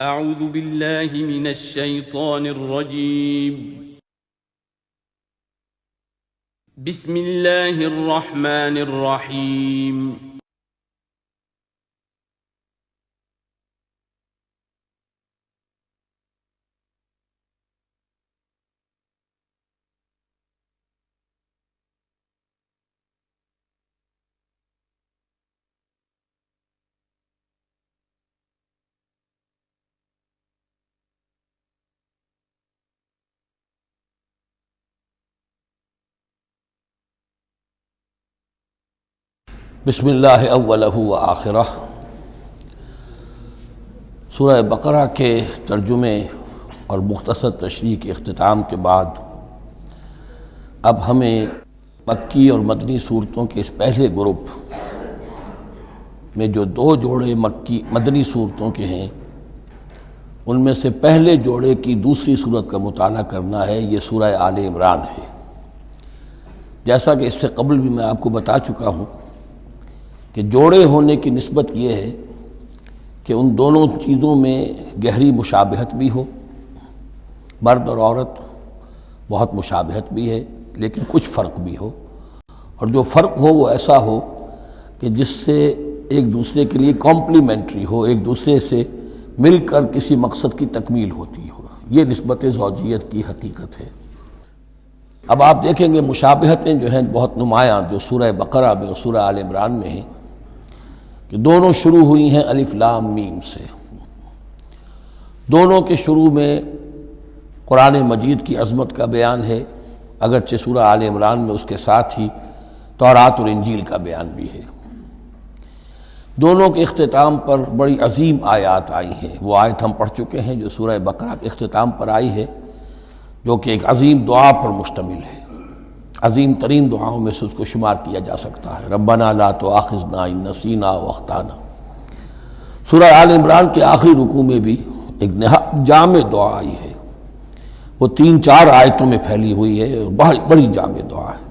اعوذ باللہ من الشیطان الرجیم بسم اللہ الرحمن الرحیم بسم اللہ اولہ و آخرہ۔ سورہ بقرہ کے ترجمے اور مختصر تشریح کے اختتام کے بعد اب ہمیں مکی اور مدنی صورتوں کے اس پہلے گروپ میں جو دو جوڑے مدنی صورتوں کے ہیں ان میں سے پہلے جوڑے کی دوسری صورت کا مطالعہ کرنا ہے۔ یہ سورہ آل عمران ہے۔ جیسا کہ اس سے قبل بھی میں آپ کو بتا چکا ہوں کہ جوڑے ہونے کی نسبت یہ ہے کہ ان دونوں چیزوں میں گہری مشابہت بھی ہو، مرد اور عورت بہت مشابہت بھی ہے لیکن کچھ فرق بھی ہو، اور جو فرق ہو وہ ایسا ہو کہ جس سے ایک دوسرے کے لیے کمپلیمنٹری ہو، ایک دوسرے سے مل کر کسی مقصد کی تکمیل ہوتی ہو۔ یہ نسبت زوجیت کی حقیقت ہے۔ اب آپ دیکھیں گے مشابہتیں جو ہیں بہت نمایاں جو سورہ بقرہ میں اور سورہ آل عمران میں ہیں کہ دونوں شروع ہوئی ہیں الف لام میم سے۔ دونوں کے شروع میں قرآن مجید کی عظمت کا بیان ہے، اگرچہ سورہ آل عمران میں اس کے ساتھ ہی تورات اور انجیل کا بیان بھی ہے۔ دونوں کے اختتام پر بڑی عظیم آیات آئی ہیں۔ وہ آیت ہم پڑھ چکے ہیں جو سورہ بقرہ کے اختتام پر آئی ہے، جو کہ ایک عظیم دعا پر مشتمل ہے۔ عظیم ترین دعاؤں میں سے اس کو شمار کیا جا سکتا ہے، ربنا لا تؤاخذنا ان نسینا او اخطانا۔ سورہ آل عمران کے آخری رکوع میں بھی ایک نہایت جامع دعا آئی ہے، وہ 3-4 آیتوں میں پھیلی ہوئی ہے، بڑی جامع دعا ہے۔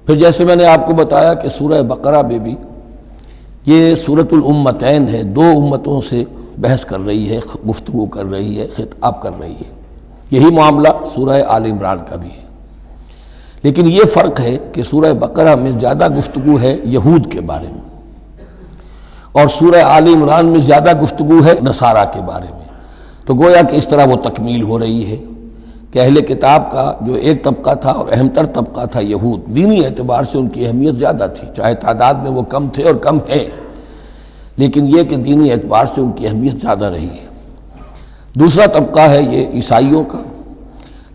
پھر جیسے میں نے آپ کو بتایا کہ سورہ بقرہ میں بھی یہ سورۃ الامتین ہے، دو امتوں سے بحث کر رہی ہے، گفتگو کر رہی ہے، خطاب کر رہی ہے۔ یہی معاملہ سورہ آل عمران کا بھی ہے، لیکن یہ فرق ہے کہ سورہ بقرہ میں زیادہ گفتگو ہے یہود کے بارے میں، اور سورہ آل عمران میں زیادہ گفتگو ہے نصارہ کے بارے میں۔ تو گویا کہ اس طرح وہ تکمیل ہو رہی ہے کہ اہل کتاب کا جو ایک طبقہ تھا اور اہم تر طبقہ تھا یہود، دینی اعتبار سے ان کی اہمیت زیادہ تھی، چاہے تعداد میں وہ کم تھے اور کم ہیں، لیکن یہ کہ دینی اعتبار سے ان کی اہمیت زیادہ رہی ہے۔ دوسرا طبقہ ہے یہ عیسائیوں کا،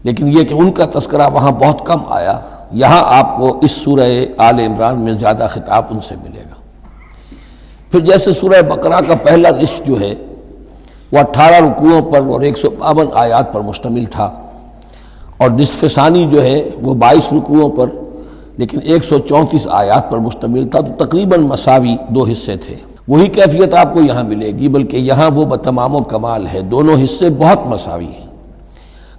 لیکن یہ کہ ان کا تذکرہ وہاں بہت کم آیا، یہاں آپ کو اس سورہ آل عمران میں زیادہ خطاب ان سے ملے گا۔ پھر جیسے سورہ بقرہ کا پہلا نصف جو ہے وہ 18 رکوعوں پر اور 152 آیات پر مشتمل تھا، اور نصف ثانی جو ہے وہ 22 رکوعوں پر لیکن 134 آیات پر مشتمل تھا، تو تقریباً مساوی دو حصے تھے۔ وہی کیفیت آپ کو یہاں ملے گی، بلکہ یہاں وہ بتمام و کمال ہے، دونوں حصے بہت مساوی ہیں۔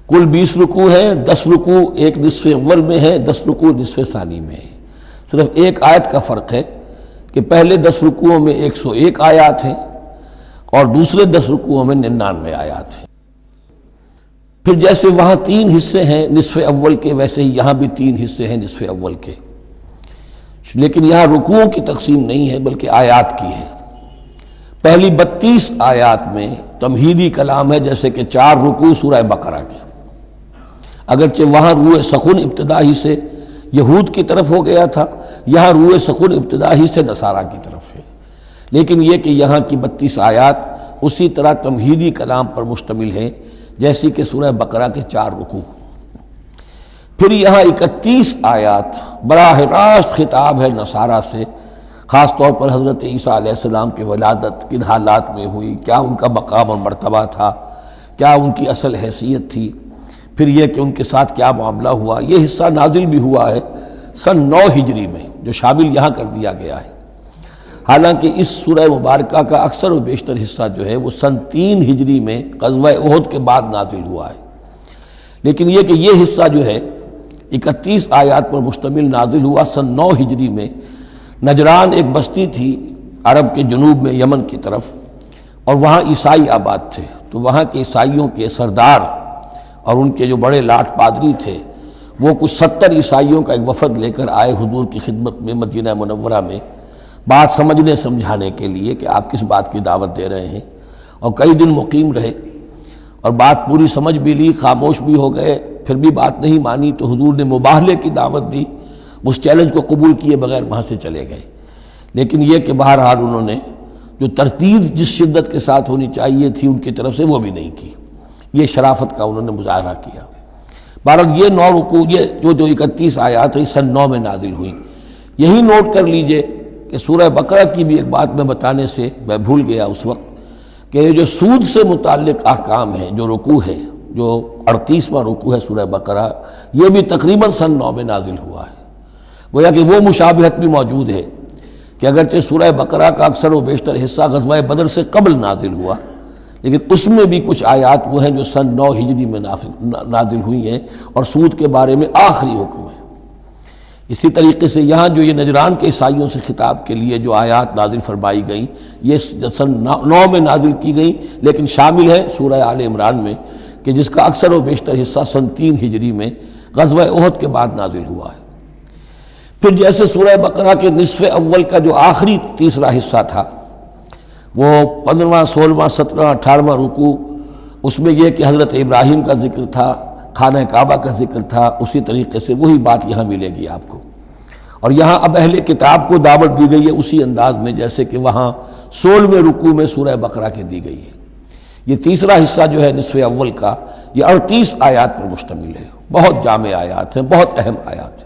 کل 20 رکوع ہیں، 10 رکوع ایک نصف اول میں ہے، 10 رکوع نصف ثانی میں ہے۔ صرف ایک آیت کا فرق ہے کہ پہلے 10 رکوعوں میں 101 آیات ہیں اور دوسرے 10 رکوعوں میں 99 آیات ہیں۔ پھر جیسے وہاں 3 حصے ہیں نصف اول کے، ویسے ہی یہاں بھی 3 حصے ہیں نصف اول کے، لیکن یہاں رکوعوں کی تقسیم نہیں ہے بلکہ آیات کی ہے۔ پہلی 32 آیات میں تمہیدی کلام ہے، جیسے کہ 4 رکوع سورہ بقرہ کے، اگرچہ وہاں روح سخن ابتدا ہی سے یہود کی طرف ہو گیا تھا، یہاں روح سخن ابتدا ہی سے نصارہ کی طرف ہے، لیکن یہ کہ یہاں کی 32 آیات اسی طرح تمہیدی کلام پر مشتمل ہیں جیسی کہ سورہ بقرہ کے 4 رکوع۔ پھر یہاں 31 آیات براہ راست خطاب ہے نصارہ سے، خاص طور پر حضرت عیسیٰ علیہ السلام کی ولادت کن حالات میں ہوئی، کیا ان کا مقام اور مرتبہ تھا، کیا ان کی اصل حیثیت تھی، پھر یہ کہ ان کے ساتھ کیا معاملہ ہوا۔ یہ حصہ نازل بھی ہوا ہے سن 9 ہجری میں، جو شامل یہاں کر دیا گیا ہے، حالانکہ اس سورہ مبارکہ کا اکثر و بیشتر حصہ جو ہے وہ سن 3 ہجری میں غزوہ احد کے بعد نازل ہوا ہے، لیکن یہ کہ یہ حصہ جو ہے 31 آیات پر مشتمل نازل ہوا سن 9 ہجری میں۔ نجران ایک بستی تھی عرب کے جنوب میں یمن کی طرف، اور وہاں عیسائی آباد تھے، تو وہاں کے عیسائیوں کے سردار اور ان کے جو بڑے لاٹ پادری تھے وہ کچھ 70 عیسائیوں کا ایک وفد لے کر آئے حضور کی خدمت میں مدینہ منورہ میں، بات سمجھنے سمجھانے کے لیے کہ آپ کس بات کی دعوت دے رہے ہیں، اور کئی دن مقیم رہے اور بات پوری سمجھ بھی لی، خاموش بھی ہو گئے، پھر بھی بات نہیں مانی تو حضور نے مباہلے کی دعوت دی، اس چیلنج کو قبول کیے بغیر وہاں سے چلے گئے۔ لیکن یہ کہ بہرحال انہوں نے جو ترتیب جس شدت کے ساتھ ہونی چاہیے تھی ان کی طرف سے وہ بھی نہیں کی، یہ شرافت کا انہوں نے مظاہرہ کیا۔ بہرحال یہ 9 رکوع، یہ جو 31 آیات ہیں سن 9 میں نازل ہوئی۔ یہی نوٹ کر لیجئے کہ سورہ بقرہ کی بھی ایک بات میں بتانے سے میں بھول گیا اس وقت، کہ یہ جو سود سے متعلق احکام ہیں، جو رکوع ہے، جو 38واں رکوع ہے سورہ بقرہ، یہ بھی تقریباً سن 9 میں نازل ہوا ہے۔ گویا کہ وہ مشابہت بھی موجود ہے کہ اگرچہ سورہ بقرہ کا اکثر و بیشتر حصہ غزوہ بدر سے قبل نازل ہوا، لیکن اس میں بھی کچھ آیات وہ ہیں جو سن 9 ہجری میں نازل ہوئی ہیں اور سود کے بارے میں آخری حکم ہے۔ اسی طریقے سے یہاں جو یہ نجران کے عیسائیوں سے خطاب کے لیے جو آیات نازل فرمائی گئیں، یہ سن 9 میں نازل کی گئیں، لیکن شامل ہے سورہ آل عمران میں کہ جس کا اکثر و بیشتر حصہ سن 3 ہجری میں غزوہ احد کے بعد نازل ہوا ہے۔ پھر جیسے سورہ بقرہ کے نصف اول کا جو آخری تیسرا حصہ تھا، وہ 15واں 16واں 17واں 18واں رکوع، اس میں یہ کہ حضرت ابراہیم کا ذکر تھا، خانہ کعبہ کا ذکر تھا، اسی طریقے سے وہی بات یہاں ملے گی آپ کو۔ اور یہاں اب اہل کتاب کو دعوت دی گئی ہے اسی انداز میں جیسے کہ وہاں 16ویں رکوع میں سورہ بقرہ کے دی گئی ہے۔ یہ تیسرا حصہ جو ہے نصف اول کا، یہ 38 آیات پر مشتمل ہے، بہت جامع آیات ہیں، بہت اہم آیات ہیں۔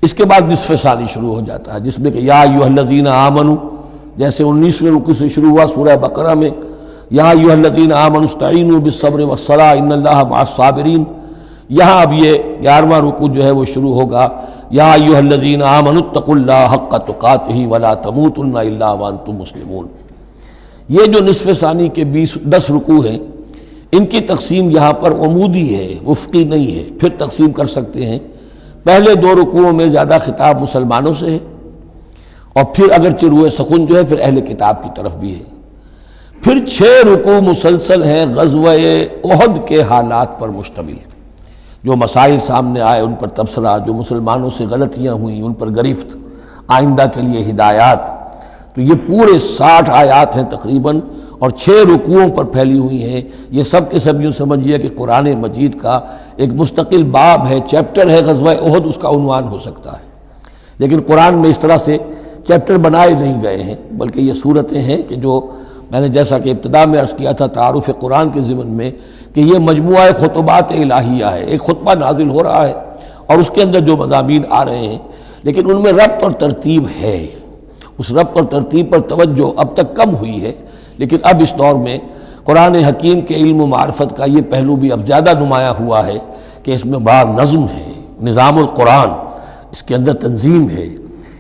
اس کے بعد نصف ثانی شروع ہو جاتا ہے جس میں کہ یا ایھا الذین آمنوا، جیسے 19ویں رکوع سے شروع ہوا سورہ بقرہ میں یا ایھا الذین آمنوا استعینوا بالصبر والصلاۃ ان اللہ مع الصابرین، یہاں اب یہ 11واں رکوع جو ہے وہ شروع ہوگا یا ایھا الذین آمنوا اتقوا اللہ حق تقاتہ ولا تموتن الا وانتم مسلمون۔ یہ جو نصف ثانی کے 10 رکوع ہیں، ان کی تقسیم یہاں پر عمودی ہے، افقی نہیں ہے۔ پھر تقسیم کر سکتے ہیں، پہلے 2 رکوعوں میں زیادہ خطاب مسلمانوں سے ہے، اور پھر اگرچہ روئے سخن جو ہے پھر اہل کتاب کی طرف بھی ہے۔ پھر 6 رکوع مسلسل ہیں غزوہ احد کے حالات پر مشتمل، جو مسائل سامنے آئے ان پر تبصرہ، جو مسلمانوں سے غلطیاں ہوئیں ان پر گرفت، آئندہ کے لیے ہدایات۔ تو یہ پورے 60 آیات ہیں تقریباً، اور 6 رکوعوں پر پھیلی ہوئی ہیں۔ یہ سب کے سب یوں سمجھیے کہ قرآن مجید کا ایک مستقل باب ہے، چیپٹر ہے غزوہ احد، اس کا عنوان ہو سکتا ہے۔ لیکن قرآن میں اس طرح سے چیپٹر بنائے نہیں گئے ہیں، بلکہ یہ صورتیں ہیں کہ جو میں نے جیسا کہ ابتدا میں عرض کیا تھا تعارف قرآن کے ضمن میں، کہ یہ مجموعہ خطبات الہیہ ہے، ایک خطبہ نازل ہو رہا ہے اور اس کے اندر جو مضامین آ رہے ہیں، لیکن ان میں ربط اور ترتیب ہے۔ اس ربط اور ترتیب پر توجہ اب تک کم ہوئی ہے، لیکن اب اس دور میں قرآن حکیم کے علم و معرفت کا یہ پہلو بھی اب زیادہ نمایاں ہوا ہے کہ اس میں بڑا نظم ہے، نظام القرآن، اس کے اندر تنظیم ہے،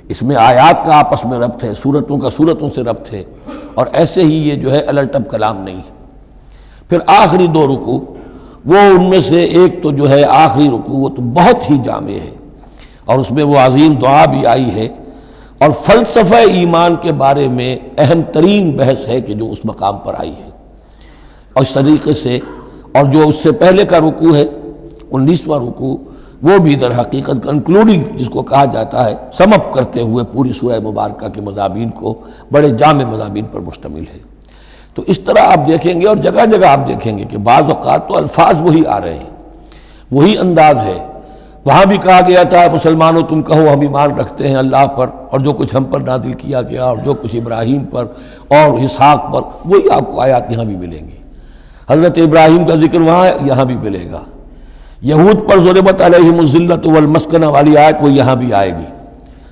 اس میں آیات کا آپس میں ربط ہے، سورتوں کا سورتوں سے ربط ہے، اور ایسے ہی یہ جو ہے الٹب کلام نہیں ہے۔ پھر آخری 2 رکوع، وہ ان میں سے ایک تو جو ہے آخری رکوع وہ تو بہت ہی جامع ہے، اور اس میں وہ عظیم دعا بھی آئی ہے، اور فلسفہ ایمان کے بارے میں اہم ترین بحث ہے کہ جو اس مقام پر آئی ہے۔ اور اس طریقے سے، اور جو اس سے پہلے کا رکوع ہے 19واں رکوع، وہ بھی در حقیقت کنکلوڈنگ جس کو کہا جاتا ہے، سم اپ کرتے ہوئے پوری سورہ مبارکہ کے مضامین کو، بڑے جامع مضامین پر مشتمل ہے۔ تو اس طرح آپ دیکھیں گے، اور جگہ جگہ آپ دیکھیں گے کہ بعض اوقات تو الفاظ وہی آ رہے ہیں، وہی انداز ہے۔ وہاں بھی کہا گیا تھا مسلمانوں تم کہو ہم ایمان رکھتے ہیں اللہ پر اور جو کچھ ہم پر نازل کیا گیا اور جو کچھ ابراہیم پر اور اسحاق پر، وہی آپ کو آیات یہاں بھی ملیں گی۔ حضرت ابراہیم کا ذکر وہاں ہے، یہاں بھی ملے گا۔ یہود پر ضربت علیہم الذلۃ والمسکنہ والی آیت وہ یہاں بھی آئے گی۔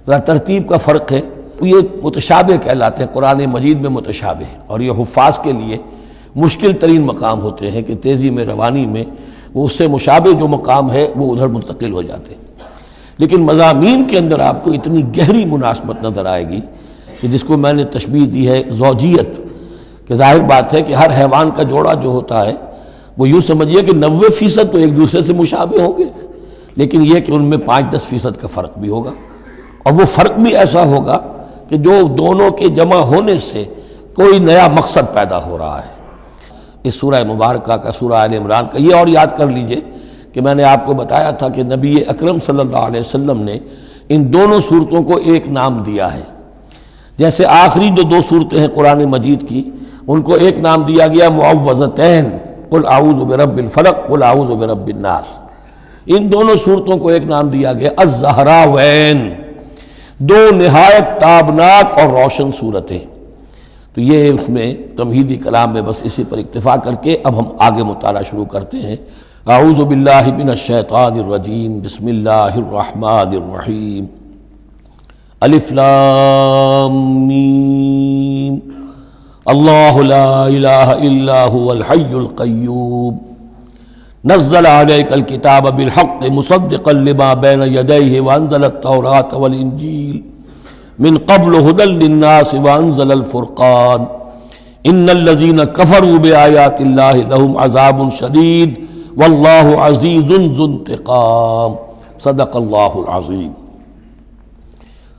ذرا ترتیب کا فرق ہے، یہ متشابہ کہلاتے ہیں، قرآن مجید میں متشابہ، اور یہ حفاظ کے لیے مشکل ترین مقام ہوتے ہیں کہ تیزی میں روانی میں وہ اس سے مشابہ جو مقام ہے وہ ادھر منتقل ہو جاتے ہیں۔ لیکن مضامین کے اندر آپ کو اتنی گہری مناسبت نظر آئے گی کہ جس کو میں نے تشبیہ دی ہے زوجیت، کہ ظاہر بات ہے کہ ہر حیوان کا جوڑا جو ہوتا ہے وہ یوں سمجھیے کہ 90% تو ایک دوسرے سے مشابہ ہوں گے، لیکن یہ کہ ان میں 5-10% کا فرق بھی ہوگا، اور وہ فرق بھی ایسا ہوگا کہ جو دونوں کے جمع ہونے سے کوئی نیا مقصد پیدا ہو رہا ہے اس سورہ مبارکہ کا، سورہ آل عمران کا۔ یہ اور یاد کر لیجئے کہ میں نے آپ کو بتایا تھا کہ نبی اکرم صلی اللہ علیہ وسلم نے ان دونوں صورتوں کو ایک نام دیا ہے۔ جیسے آخری جو دو صورتیں ہیں قرآن مجید کی، ان کو ایک نام دیا گیا معوذتین، قل اعوذ برب الفلق قل اعوذ برب الناس۔ ان دونوں صورتوں کو ایک نام دیا گیا الزہراوین، دو نہایت تابناک اور روشن صورتیں۔ تو یہ اس میں تمہیدی کلام میں بس اسی پر اکتفا کر کے اب ہم آگے مطالعہ شروع کرتے ہیں۔ اعوذ باللہ من الشیطان الرجیم، بسم اللہ الرحمن الرحیم۔ الف لام میم، اللہ لا الہ الا هو الحی القیوم، نزل علیک الکتاب بالحق مصدقا لما بین یدیہ وانزل التوراۃ والانجیل من قبل هدى للناس وانزل الفرقان ان الذين كفروا بآيات الله لهم عذاب شديد والله عزيز ذو انتقام۔ صدق اللہ العظیم۔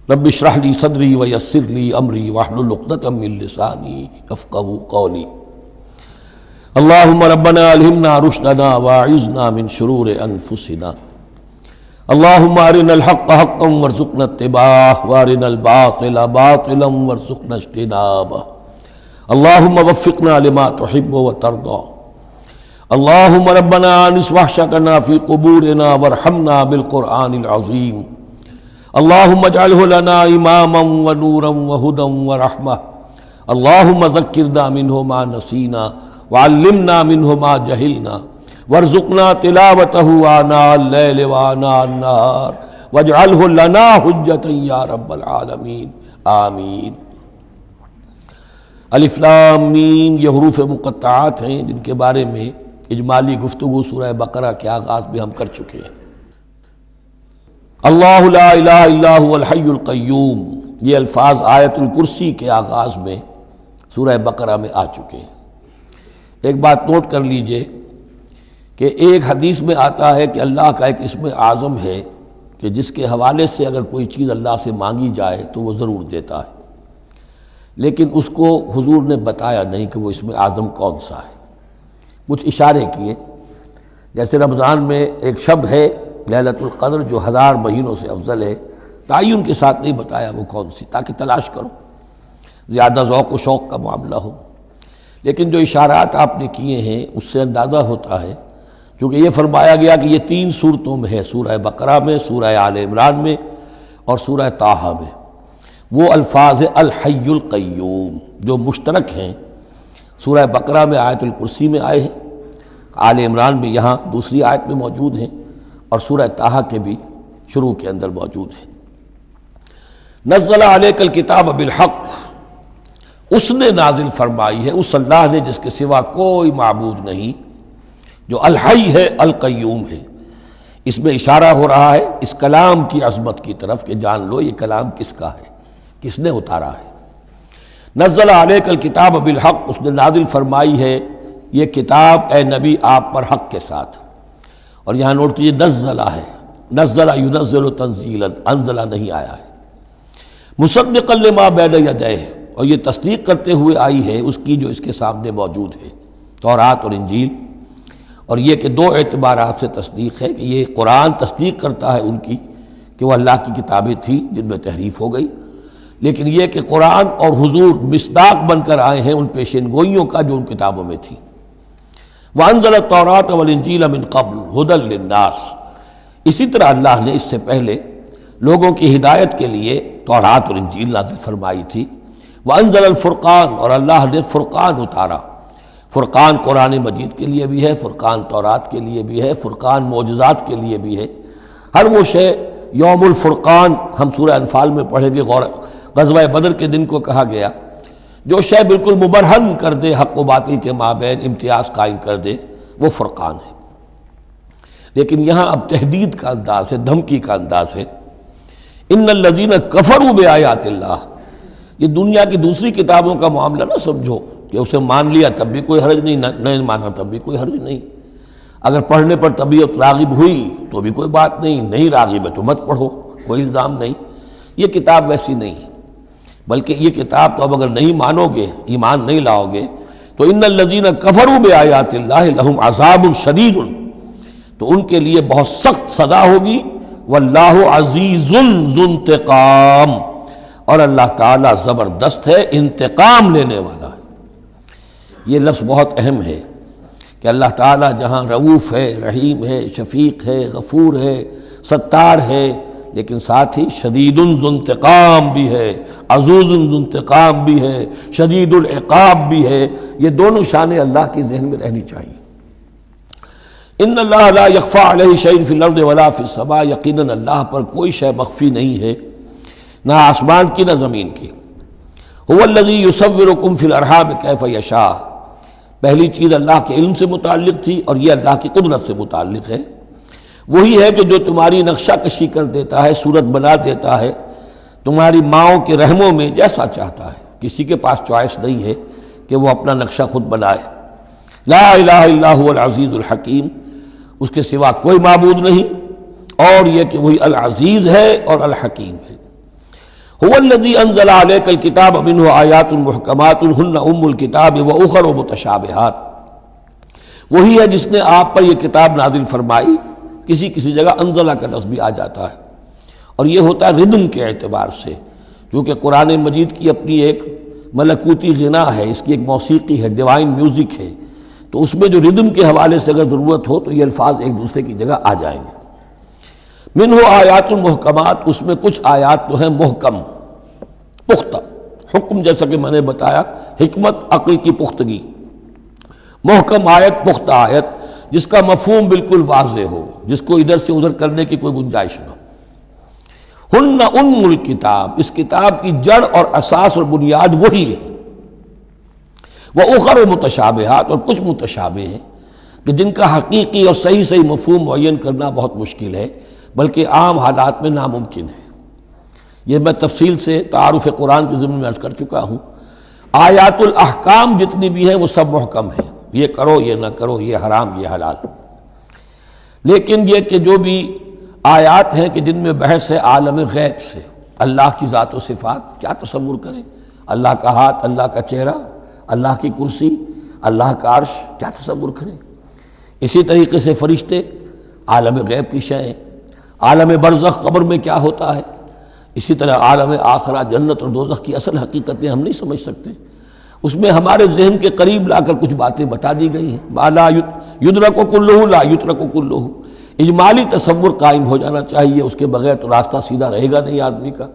رب اشرح لي صدری ويسر لي امری واحلل عقدۃ من لسانی یفقهوا قولی۔ اللهم ربنا الہمنا رشدنا واعذنا من شرور انفسنا، اللهم ارنا الحق حقا وارزقنا اتباعه وارنا الباطل باطلا وارزقنا اجتنابه، اللهم وفقنا لما تحب وترضى، اللهم ربنا انس وحشتنا في قبورنا وارحمنا بالقرآن العظيم، اللهم اجعله لنا اماما ونورا وهدى ورحمة، اللهم ذكرنا منه ما نسينا وعلمنا منه ما جهلنا وارزقنا تلاوته آناء الليل وآناء النهار واجعله لنا حجة یا رب العالمین، آمین۔ الف لام میم یہ حروف مقطعات ہیں جن کے بارے میں اجمالی گفتگو سورہ بقرہ کے آغاز میں ہم کر چکے ہیں۔ اللہ لا الہ الا هو الحی القیوم، یہ الفاظ آیت الکرسی کے آغاز میں سورہ بقرہ میں آ چکے ہیں۔ ایک بات نوٹ کر لیجئے کہ ایک حدیث میں آتا ہے کہ اللہ کا ایک اسم اعظم ہے کہ جس کے حوالے سے اگر کوئی چیز اللہ سے مانگی جائے تو وہ ضرور دیتا ہے، لیکن اس کو حضور نے بتایا نہیں کہ وہ اسم اعظم کون سا ہے۔ کچھ اشارے کیے، جیسے رمضان میں ایک شب ہے لیلۃ القدر جو 1000 مہینوں سے افضل ہے، تعین کے ساتھ نہیں بتایا وہ کون سی، تاکہ تلاش کرو، زیادہ ذوق و شوق کا معاملہ ہو۔ لیکن جو اشارات آپ نے کیے ہیں اس سے اندازہ ہوتا ہے، چونکہ یہ فرمایا گیا کہ یہ 3 صورتوں میں ہے، سورہ بقرہ میں، سورہ آل عمران میں اور سورہ طٰہٰ میں، وہ الفاظ الحی القیوم جو مشترک ہیں، سورہ بقرہ میں آیت الکرسی میں آئے ہیں، آل عمران میں یہاں دوسری آیت میں موجود ہیں، اور سورہ طٰہٰ کے بھی شروع کے اندر موجود ہیں۔ نزل علیک الکتاب بالحق، اس نے نازل فرمائی ہے، اس اللہ نے جس کے سوا کوئی معبود نہیں، جو الحی ہے القیوم ہے۔ اس میں اشارہ ہو رہا ہے اس کلام کی عظمت کی طرف کہ جان لو یہ کلام کس کا ہے، کس نے اتارا ہے۔ نزل علیک الکتاب بالحق، اس نے نازل فرمائی ہے یہ کتاب اے نبی آپ پر حق کے ساتھ۔ اور یہاں نوٹ کیجیے نزلہ ہے، نزل ینزل تنزیلا، انزلہ نہیں آیا ہے۔ مصدقا لما بین یدیہ، اور یہ تصدیق کرتے ہوئے آئی ہے اس کی جو اس کے سامنے موجود ہے، تورات اور انجیل۔ اور یہ کہ 2 اعتبارات سے تصدیق ہے کہ یہ قرآن تصدیق کرتا ہے ان کی کہ وہ اللہ کی کتابیں تھیں جن میں تحریف ہو گئی، لیکن یہ کہ قرآن اور حضور مصداق بن کر آئے ہیں ان پیشین گوئیوں کا جو ان کتابوں میں تھی۔ وَأَنزَلَ التَّوْرَاةَ وَالْإِنجِيلَ مِن قَبْلُ هُدًى لِلنَّاسِ، اسی طرح اللہ نے اس سے پہلے لوگوں کی ہدایت کے لیے تورات اور انجیل نازل فرمائی تھی۔ وَأَنزَلَ الْفُرْقَانَ، اور اللہ نے فرقان اتارا۔ فرقان قرآن مجید کے لیے بھی ہے، فرقان تورات کے لیے بھی ہے، فرقان معجزات کے لیے بھی ہے۔ ہر وہ شے یوم الفرقان ہم سورہ انفال میں پڑھیں گے، غزوہ بدر کے دن کو کہا گیا، جو شے بالکل مبرہن کر دے، حق و باطل کے مابین امتیاز قائم کر دے، وہ فرقان ہے۔ لیکن یہاں اب تہدید کا انداز ہے، دھمکی کا انداز ہے۔ ان الذین کفروا بآیات اللہ، یہ دنیا کی دوسری کتابوں کا معاملہ نہ سمجھو کہ اسے مان لیا تب بھی کوئی حرج نہیں، نہیں مانا تب بھی کوئی حرج نہیں، اگر پڑھنے پر طبیعت راغب ہوئی تو بھی کوئی بات نہیں، نہیں راغب ہے تو مت پڑھو، کوئی الزام نہیں۔ یہ کتاب ویسی نہیں ہے۔ بلکہ یہ کتاب تو اب اگر نہیں مانو گے، ایمان نہیں لاؤ گے، تو ان الذین کفروا بآیات اللہ لہم عذاب شدید، تو ان کے لیے بہت سخت سزا ہوگی، واللہ عزیز ذو انتقام، اور اللہ تعالیٰ زبردست ہے، انتقام لینے والا ہے۔ یہ لفظ بہت اہم ہے کہ اللہ تعالیٰ جہاں رؤوف ہے، رحیم ہے، شفیق ہے، غفور ہے، ستار ہے، لیکن ساتھ ہی شدید ذو انتقام بھی ہے، عزوز ذو انتقام بھی ہے، شدید العقاب بھی ہے۔ یہ دونوں شانیں اللہ کی ذہن میں رہنی چاہیے۔ ان اللہ لا یخفی علیہ شیء فی الارض ولا فی السماء، یقیناً اللہ پر کوئی شے مخفی نہیں ہے، نہ آسمان کی نہ زمین کی۔ هو الذی یصورکم فی الارحام کیف یشاء، پہلی چیز اللہ کے علم سے متعلق تھی، اور یہ اللہ کی قدرت سے متعلق ہے۔ وہی ہے کہ جو تمہاری نقشہ کشی کر دیتا ہے، صورت بنا دیتا ہے تمہاری ماؤں کے رحموں میں جیسا چاہتا ہے۔ کسی کے پاس چوائس نہیں ہے کہ وہ اپنا نقشہ خود بنائے۔ لا الہ الا هو العزیز الحکیم، اس کے سوا کوئی معبود نہیں، اور یہ کہ وہی العزیز ہے اور الحکیم ہے۔ هو الذی انزل علیک الکتاب منہ آیات محکمات ہن ام الکتاب واخر متشابہات، وہی ہے جس نے آپ پر یہ کتاب نازل فرمائی۔ کسی کسی جگہ انزلہ کا لفظ بھی آ جاتا ہے، اور یہ ہوتا ہے ردم کے اعتبار سے، کیونکہ قرآن مجید کی اپنی ایک ملکوتی غنا ہے، اس کی ایک موسیقی ہے، ڈیوائن میوزک ہے، تو اس میں جو ردم کے حوالے سے اگر ضرورت ہو تو یہ الفاظ ایک دوسرے کی جگہ آ جائیں گے۔ منہ آیات محکمات، اس میں کچھ آیات تو ہیں محکم، پختہ، حکم جیسا کہ میں نے بتایا، حکمت عقل کی پختگی، محکم آیت، پختہ آیت جس کا مفہوم بالکل واضح ہو، جس کو ادھر سے ادھر کرنے کی کوئی گنجائش نہ ہو۔ ہن ام الکتاب، اس کتاب کی جڑ اور اساس اور بنیاد وہی ہے۔ وَأُخَرُ متشابہات، اور کچھ متشابہ ہیں کہ جن کا حقیقی اور صحیح مفہوم معین کرنا بہت مشکل ہے، بلکہ عام حالات میں ناممکن ہے۔ یہ میں تفصیل سے تعارف قرآن کے ضمن میں عرض کر چکا ہوں۔ آیات الاحکام جتنی بھی ہیں وہ سب محکم ہیں، یہ کرو یہ نہ کرو، یہ حرام یہ حلال۔ لیکن یہ کہ جو بھی آیات ہیں کہ جن میں بحث ہے عالم غیب سے، اللہ کی ذات و صفات، کیا تصور کریں؟ اللہ کا ہاتھ، اللہ کا چہرہ، اللہ کی کرسی، اللہ کا عرش، کیا تصور کریں؟ اسی طریقے سے فرشتے، عالم غیب کی شیئیں، عالم برزخ قبر میں کیا ہوتا ہے، اسی طرح عالم آخرہ جنت اور دوزخ کی اصل حقیقتیں ہم نہیں سمجھ سکتے، اس میں ہمارے ذہن کے قریب لا کر کچھ باتیں بتا دی گئی ہیں۔ ما لا یدرک کلہ لا یترک کلہ، اجمالی تصور قائم ہو جانا چاہیے، اس کے بغیر تو راستہ سیدھا رہے گا نہیں آدمی کا،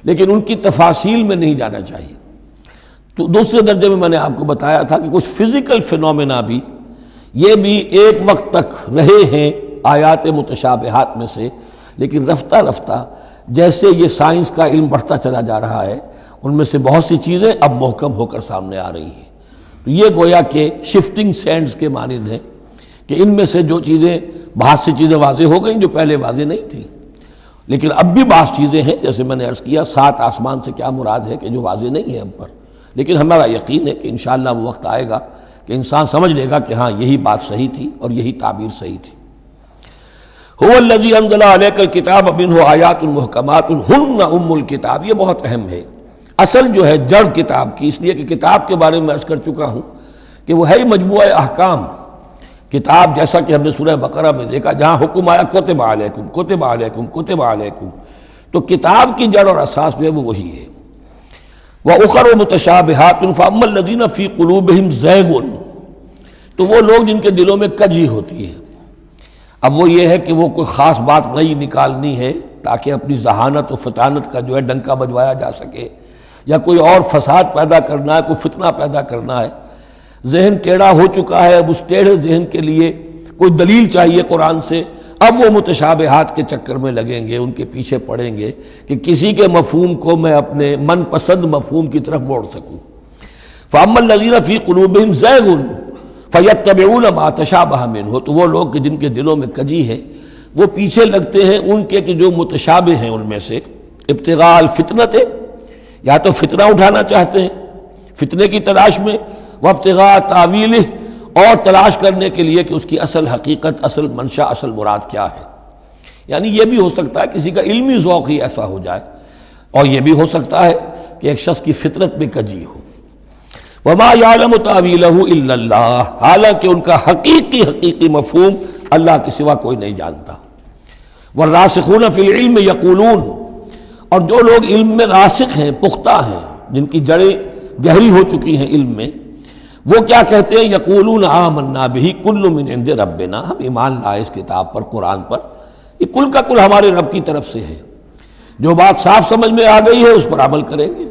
لیکن ان کی تفاصیل میں نہیں جانا چاہیے۔ تو دوسرے درجے میں نے آپ کو بتایا تھا کہ کچھ فزیکل فینومینا بھی یہ بھی ایک وقت تک رہے ہیں آیات متشابہات میں سے، لیکن رفتہ رفتہ جیسے یہ سائنس کا علم بڑھتا چلا جا رہا ہے، ان میں سے بہت سی چیزیں اب محکم ہو کر سامنے آ رہی ہیں۔ تو یہ گویا کہ شفٹنگ سینڈز کے مانند ہے کہ ان میں سے جو چیزیں، بہت سی چیزیں واضح ہو گئیں جو پہلے واضح نہیں تھیں، لیکن اب بھی بعض چیزیں ہیں، جیسے میں نے عرض کیا 7 آسمان سے کیا مراد ہے کہ جو واضح نہیں ہے ہم پر، لیکن ہمارا یقین ہے کہ انشاءاللہ وہ وقت آئے گا کہ انسان سمجھ لے گا کہ ہاں یہی بات صحیح تھی اور یہی تعبیر صحیح تھی۔ هو الذی انزل علیک الکتاب منہ آیات محکمات ہن ام الکتاب، یہ بہت اہم ہے، اصل جو ہے جڑ کتاب کی، اس لیے کہ کتاب کے بارے میں عرض کر چکا ہوں کہ وہ ہے مجموعہ احکام۔ کتاب جیسا کہ ہم نے سورہ بقرہ میں دیکھا جہاں حکم آیا کتب علیکم کتب علیکم کتب علیکم، تو کتاب کی جڑ اور اساس جو ہے وہ وہی ہے۔ وَأُخَرُ مُتَشَابِهَاتٌ فَأَمَّا الَّذِينَ فِي قُلُوبِهِمْ زَيْغٌ، تو وہ لوگ جن کے دلوں میں کجی ہوتی ہے، اب وہ یہ ہے کہ وہ کوئی خاص بات نئی نکالنی ہے تاکہ اپنی ذہانت و فطانت کا جو ہے ڈنکا بجوایا جا سکے، یا کوئی اور فساد پیدا کرنا ہے، کوئی فتنہ پیدا کرنا ہے، ذہن ٹیڑھا ہو چکا ہے، اب اس ٹیڑھے ذہن کے لیے کوئی دلیل چاہیے قرآن سے، اب وہ متشابہات کے چکر میں لگیں گے، ان کے پیچھے پڑیں گے کہ کسی کے مفہوم کو میں اپنے من پسند مفہوم کی طرف موڑ سکوں۔ فَأَمَّا الَّذِينَ فِي قُلُوبِهِمْ زَيْغٌ فَيَتَّبِعُونَ مَا تَشَابَهَ مِنْهُ، تو وہ لوگ کہ جن کے دلوں میں کجی ہے وہ پیچھے لگتے ہیں ان کے کہ جو متشابہ ہیں، ان میں سے ابتغاء الفتنۃ، یا تو فتنہ اٹھانا چاہتے ہیں فتنے کی تلاش میں، وابتغاء تاویلہ، اور تلاش کرنے کے لیے کہ اس کی اصل حقیقت، اصل منشا، اصل مراد کیا ہے۔ یعنی یہ بھی ہو سکتا ہے کسی کا علمی ذوق ہی ایسا ہو جائے، اور یہ بھی ہو سکتا ہے کہ ایک شخص کی فطرت میں کجی ہو۔ وما یعلم تاویلہ الا اللہ، حالانکہ ان کا حقیقی مفہوم اللہ کے سوا کوئی نہیں جانتا۔ والراسخون فی العلم یقولون، اور جو لوگ علم میں راسخ ہیں، پختہ ہیں، جن کی جڑیں گہری ہو چکی ہیں علم میں، وہ کیا کہتے ہیں؟ یقولون آمنا بہ کل من عند ربنا، ہم ایمان لائے اس کتاب پر، قرآن پر، یہ کل کا کل ہمارے رب کی طرف سے ہے۔ جو بات صاف سمجھ میں آ گئی ہے اس پر عمل کریں گے،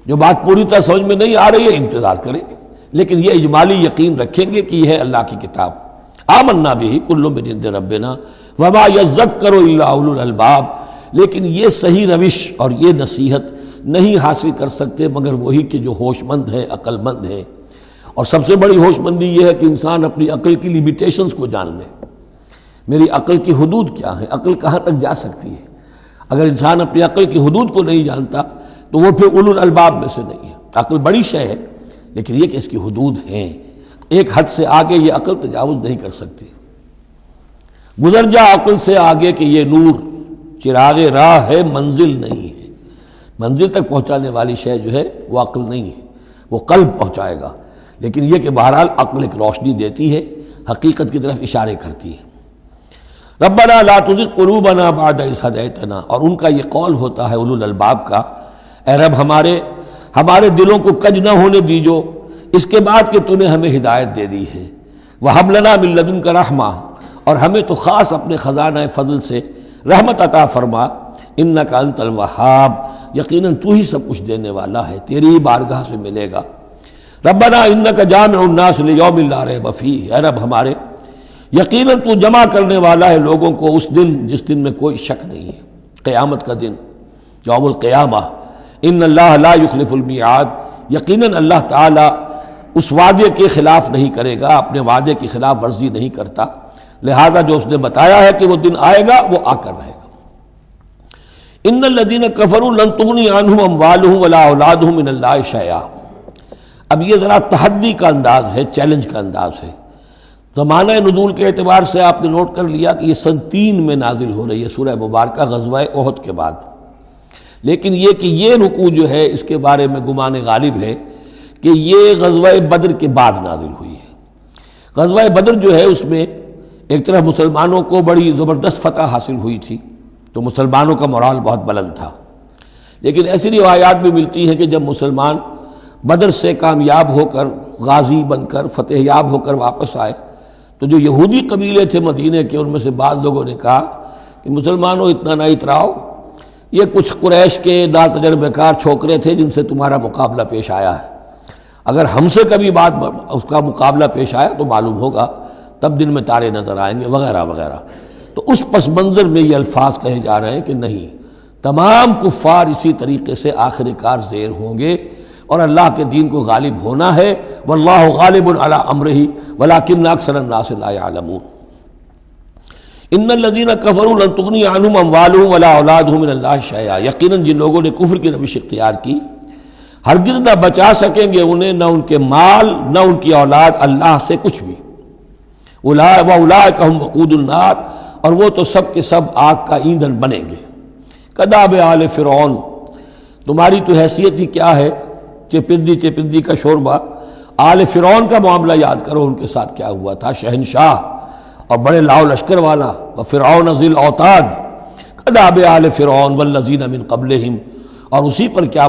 جو بات پوری طرح سمجھ میں نہیں آ رہی ہے انتظار کریں گے، لیکن یہ اجمالی یقین رکھیں گے کہ یہ ہے اللہ کی کتاب۔ آمنا بہ کل من عند ربنا وما یذکر الا اولو الالباب، لیکن یہ صحیح روش اور یہ نصیحت نہیں حاصل کر سکتے مگر وہی کہ جو ہوش مند ہیں، عقل مند ہیں۔ اور سب سے بڑی ہوش مندی یہ ہے کہ انسان اپنی عقل کی لیمیٹیشنز کو جان لے، میری عقل کی حدود کیا ہیں، عقل کہاں تک جا سکتی ہے۔ اگر انسان اپنی عقل کی حدود کو نہیں جانتا تو وہ پھر اولو الالباب میں سے نہیں ہے۔ عقل بڑی شے ہے لیکن یہ کہ اس کی حدود ہیں، ایک حد سے آگے یہ عقل تجاوز نہیں کر سکتی۔ گزر جا عقل سے آگے کہ یہ نور چراغ راہ ہے، منزل نہیں ہے۔ منزل تک پہنچانے والی شے جو ہے وہ عقل نہیں ہے، وہ قلب پہنچائے گا، لیکن یہ کہ بہرحال عقل ایک روشنی دیتی ہے، حقیقت کی طرف اشارے کرتی ہے۔ ربنا لا تزغ قلوبنا بعد اذ ہدیتنا، اور ان کا یہ قول ہوتا ہے اولو الالباب کا، اے رب ہمارے دلوں کو کج نہ ہونے دیجو اس کے بعد کہ تو نے ہمیں ہدایت دے دی ہے۔ وہب لنا من لدنک رحمہ، اور ہمیں تو خاص اپنے خزانہ فضل سے رحمت عطا فرما، انک انت الوہاب، یقیناً تو ہی سب کچھ دینے والا ہے، تیری ہی بارگاہ سے ملے گا۔ ربنا انک جامع الناس لیوم لا ریب فیہ، اے رب ہمارے یقیناً تو جمع کرنے والا ہے لوگوں کو اس دن جس دن میں کوئی شک نہیں ہے، قیامت کا دن، یوم القیامہ۔ ان اللہ لا یخلف المیعاد، یقیناً اللہ تعالی اس وعدے کے خلاف نہیں کرے گا، اپنے وعدے کی خلاف ورزی نہیں کرتا، لہذا جو اس نے بتایا ہے کہ وہ دن آئے گا وہ آ کر رہے گا۔ ان الذین کفروا لن تغنی عنہم اموالہم ولا اولادہم من اللہ شیئا، اب یہ ذرا تحدی کا انداز ہے، چیلنج کا انداز ہے۔ زمانہ نزول کے اعتبار سے آپ نے نوٹ کر لیا کہ یہ سن 3 میں نازل ہو رہی ہے سورہ مبارکہ غزوہ احد کے بعد، لیکن یہ کہ یہ رکوع جو ہے اس کے بارے میں گمان غالب ہے کہ یہ غزوہ بدر کے بعد نازل ہوئی ہے۔ غزوہ بدر جو ہے اس میں ایک طرف مسلمانوں کو بڑی زبردست فتح حاصل ہوئی تھی تو مسلمانوں کا مورال بہت بلند تھا، لیکن ایسی روایات بھی ملتی ہیں کہ جب مسلمان بدر سے کامیاب ہو کر، غازی بن کر، فتح یاب ہو کر واپس آئے تو جو یہودی قبیلے تھے مدینے کے، ان میں سے بعض لوگوں نے کہا کہ مسلمانوں اتنا نہ اتراؤ، یہ کچھ قریش کے ناتجربہ کار چھوکرے تھے جن سے تمہارا مقابلہ پیش آیا ہے، اگر ہم سے کبھی بات اس کا مقابلہ پیش آیا تو معلوم ہوگا، تب دن میں تارے نظر آئیں گے وغیرہ وغیرہ۔ تو اس پس منظر میں یہ الفاظ کہے جا رہے ہیں کہ نہیں، تمام کفار اسی طریقے سے آخر کار زیر ہوں گے اور اللہ کے دین کو غالب ہونا ہے، واللہ غالب علی امرہ ولکن اکثر الناس لا یعلمون۔ ان الذین کفروا لن تغنی عنہم اموالہم ولا اولادہم من اللہ شیئا، یقیناً جن لوگوں نے کفر کی روش اختیار کی ہرگز نہ بچا سکیں گے انہیں، نہ ان کے مال نہ ان کی اولاد اللہ سے کچھ بھی۔ وَأُولَٰئِكَ هُمْ وَقُودُ النَّارِ، اور وہ تو سب کے سب آگ کا ایندھن بنیں گے۔ کداب آل فرعون، تمہاری تو حیثیت ہی کیا ہے، چپندی کا شوربہ۔ آل فرعون کا معاملہ یاد کرو، ان کے ساتھ کیا ہوا تھا، شہنشاہ اور بڑے لاؤ لشکر والا، وفرعون ذی الاوتاد، کداب آل فرعون والذین من قبلہم، اور اسی پر کیا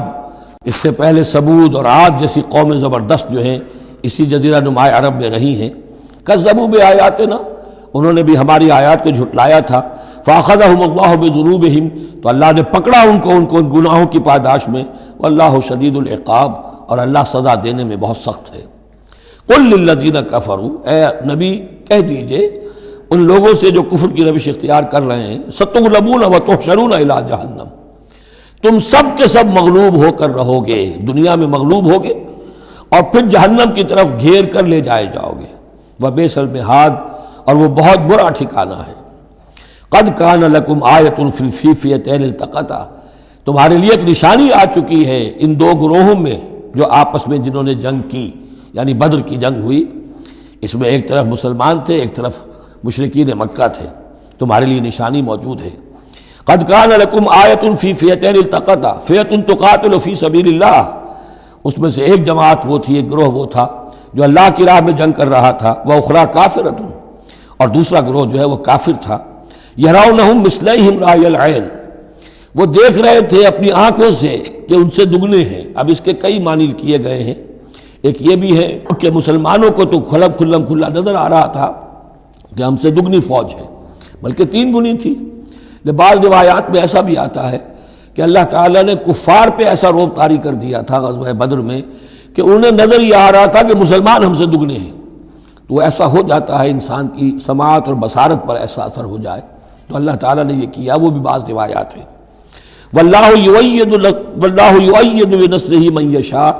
اس سے پہلے ثمود اور عاد جیسی قومیں زبردست جو ہیں اسی جزیرہ نما عرب میں رہی ہیں۔ کذبوا بآیاتنا، انہوں نے بھی ہماری آیات کو جھٹلایا تھا۔ فاخذہم اللہ بذنوبہم، تو اللہ نے پکڑا ان کو ان گناہوں کی پاداش میں۔ واللہ شدید العقاب، اور اللہ سزا دینے میں بہت سخت ہے۔ قل للذین کفروا، اے نبی کہہ دیجئے ان لوگوں سے جو کفر کی روش اختیار کر رہے ہیں، ستغلبون وتحشرون الی جہنم، تم سب کے سب مغلوب ہو کر رہو گے، دنیا میں مغلوب ہوگے اور پھر جہنم کی طرف گھیر کر لے جائے جاؤ گے۔ وبئس المہاد، اور وہ بہت برا ٹھکانہ ہے۔ قد کان لکم آیۃ فی فئتین التقطا، تمہارے لیے ایک نشانی آ چکی ہے ان دو گروہوں میں جو آپس میں جنہوں نے جنگ کی، یعنی بدر کی جنگ ہوئی، اس میں ایک طرف مسلمان تھے، ایک طرف مشرکین مکہ تھے، تمہارے لیے نشانی موجود ہے۔ قد کان لکم آیۃ فی فئتین التقطا فئۃ تقاتل فی سبیل اللہ، اس میں سے ایک جماعت وہ تھی، ایک گروہ وہ تھا جو اللہ کی راہ میں جنگ کر رہا تھا، واخری کافرۃ، اور دوسرا گروہ جو ہے وہ کافر تھا، یرونہم مثلیہم رأی العین، وہ دیکھ رہے تھے اپنی آنکھوں سے کہ ان سے دگنے ہیں۔ اب اس کے کئی معنی کیے گئے ہیں، ایک یہ بھی ہے کہ مسلمانوں کو تو کھلا نظر آ رہا تھا کہ ہم سے دگنی فوج ہے، بلکہ 3 گنی تھی۔ بعض روایات میں ایسا بھی آتا ہے کہ اللہ تعالیٰ نے کفار پہ ایسا رعب طاری کر دیا تھا غزوہ بدر میں کہ انہیں نظر یہ آ رہا تھا کہ مسلمان ہم سے دگنے ہیں۔ تو ایسا ہو جاتا ہے، انسان کی سماعت اور بصارت پر ایسا اثر ہو جائے، تو اللہ تعالیٰ نے یہ کیا، وہ بھی بعض روایات ہیں۔ واللہ یؤید بنصرہ من یشاء،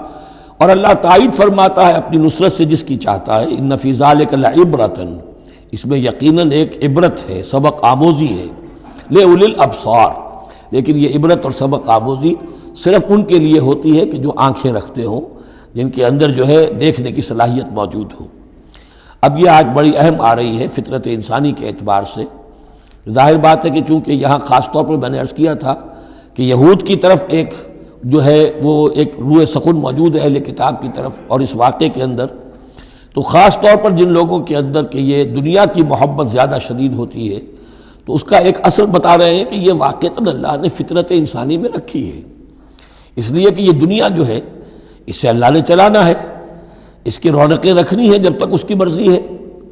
اور اللہ تائید فرماتا ہے اپنی نصرت سے جس کی چاہتا ہے۔ ان فی ذلک لعبرۃ، اس میں یقیناً ایک عبرت ہے، سبق آموزی ہے، لأولی الابصار، لیکن یہ عبرت اور سبق آموزی صرف ان کے لیے ہوتی ہے کہ جو آنکھیں رکھتے ہوں، جن کے اندر جو ہے دیکھنے کی صلاحیت موجود ہو۔ اب یہ آج بڑی اہم آ رہی ہے فطرت انسانی کے اعتبار سے۔ ظاہر بات ہے کہ چونکہ یہاں خاص طور پر میں نے عرض کیا تھا کہ یہود کی طرف ایک جو ہے وہ ایک روح سخن موجود ہے اہل کتاب کی طرف، اور اس واقعے کے اندر تو خاص طور پر جن لوگوں کے اندر کہ یہ دنیا کی محبت زیادہ شدید ہوتی ہے، تو اس کا ایک اثر بتا رہے ہیں کہ یہ واقعتاً اللہ نے فطرت انسانی میں رکھی ہے، اس لیے کہ یہ دنیا جو ہے اسے اللہ نے چلانا ہے، اس کی رونقیں رکھنی ہے جب تک اس کی مرضی ہے،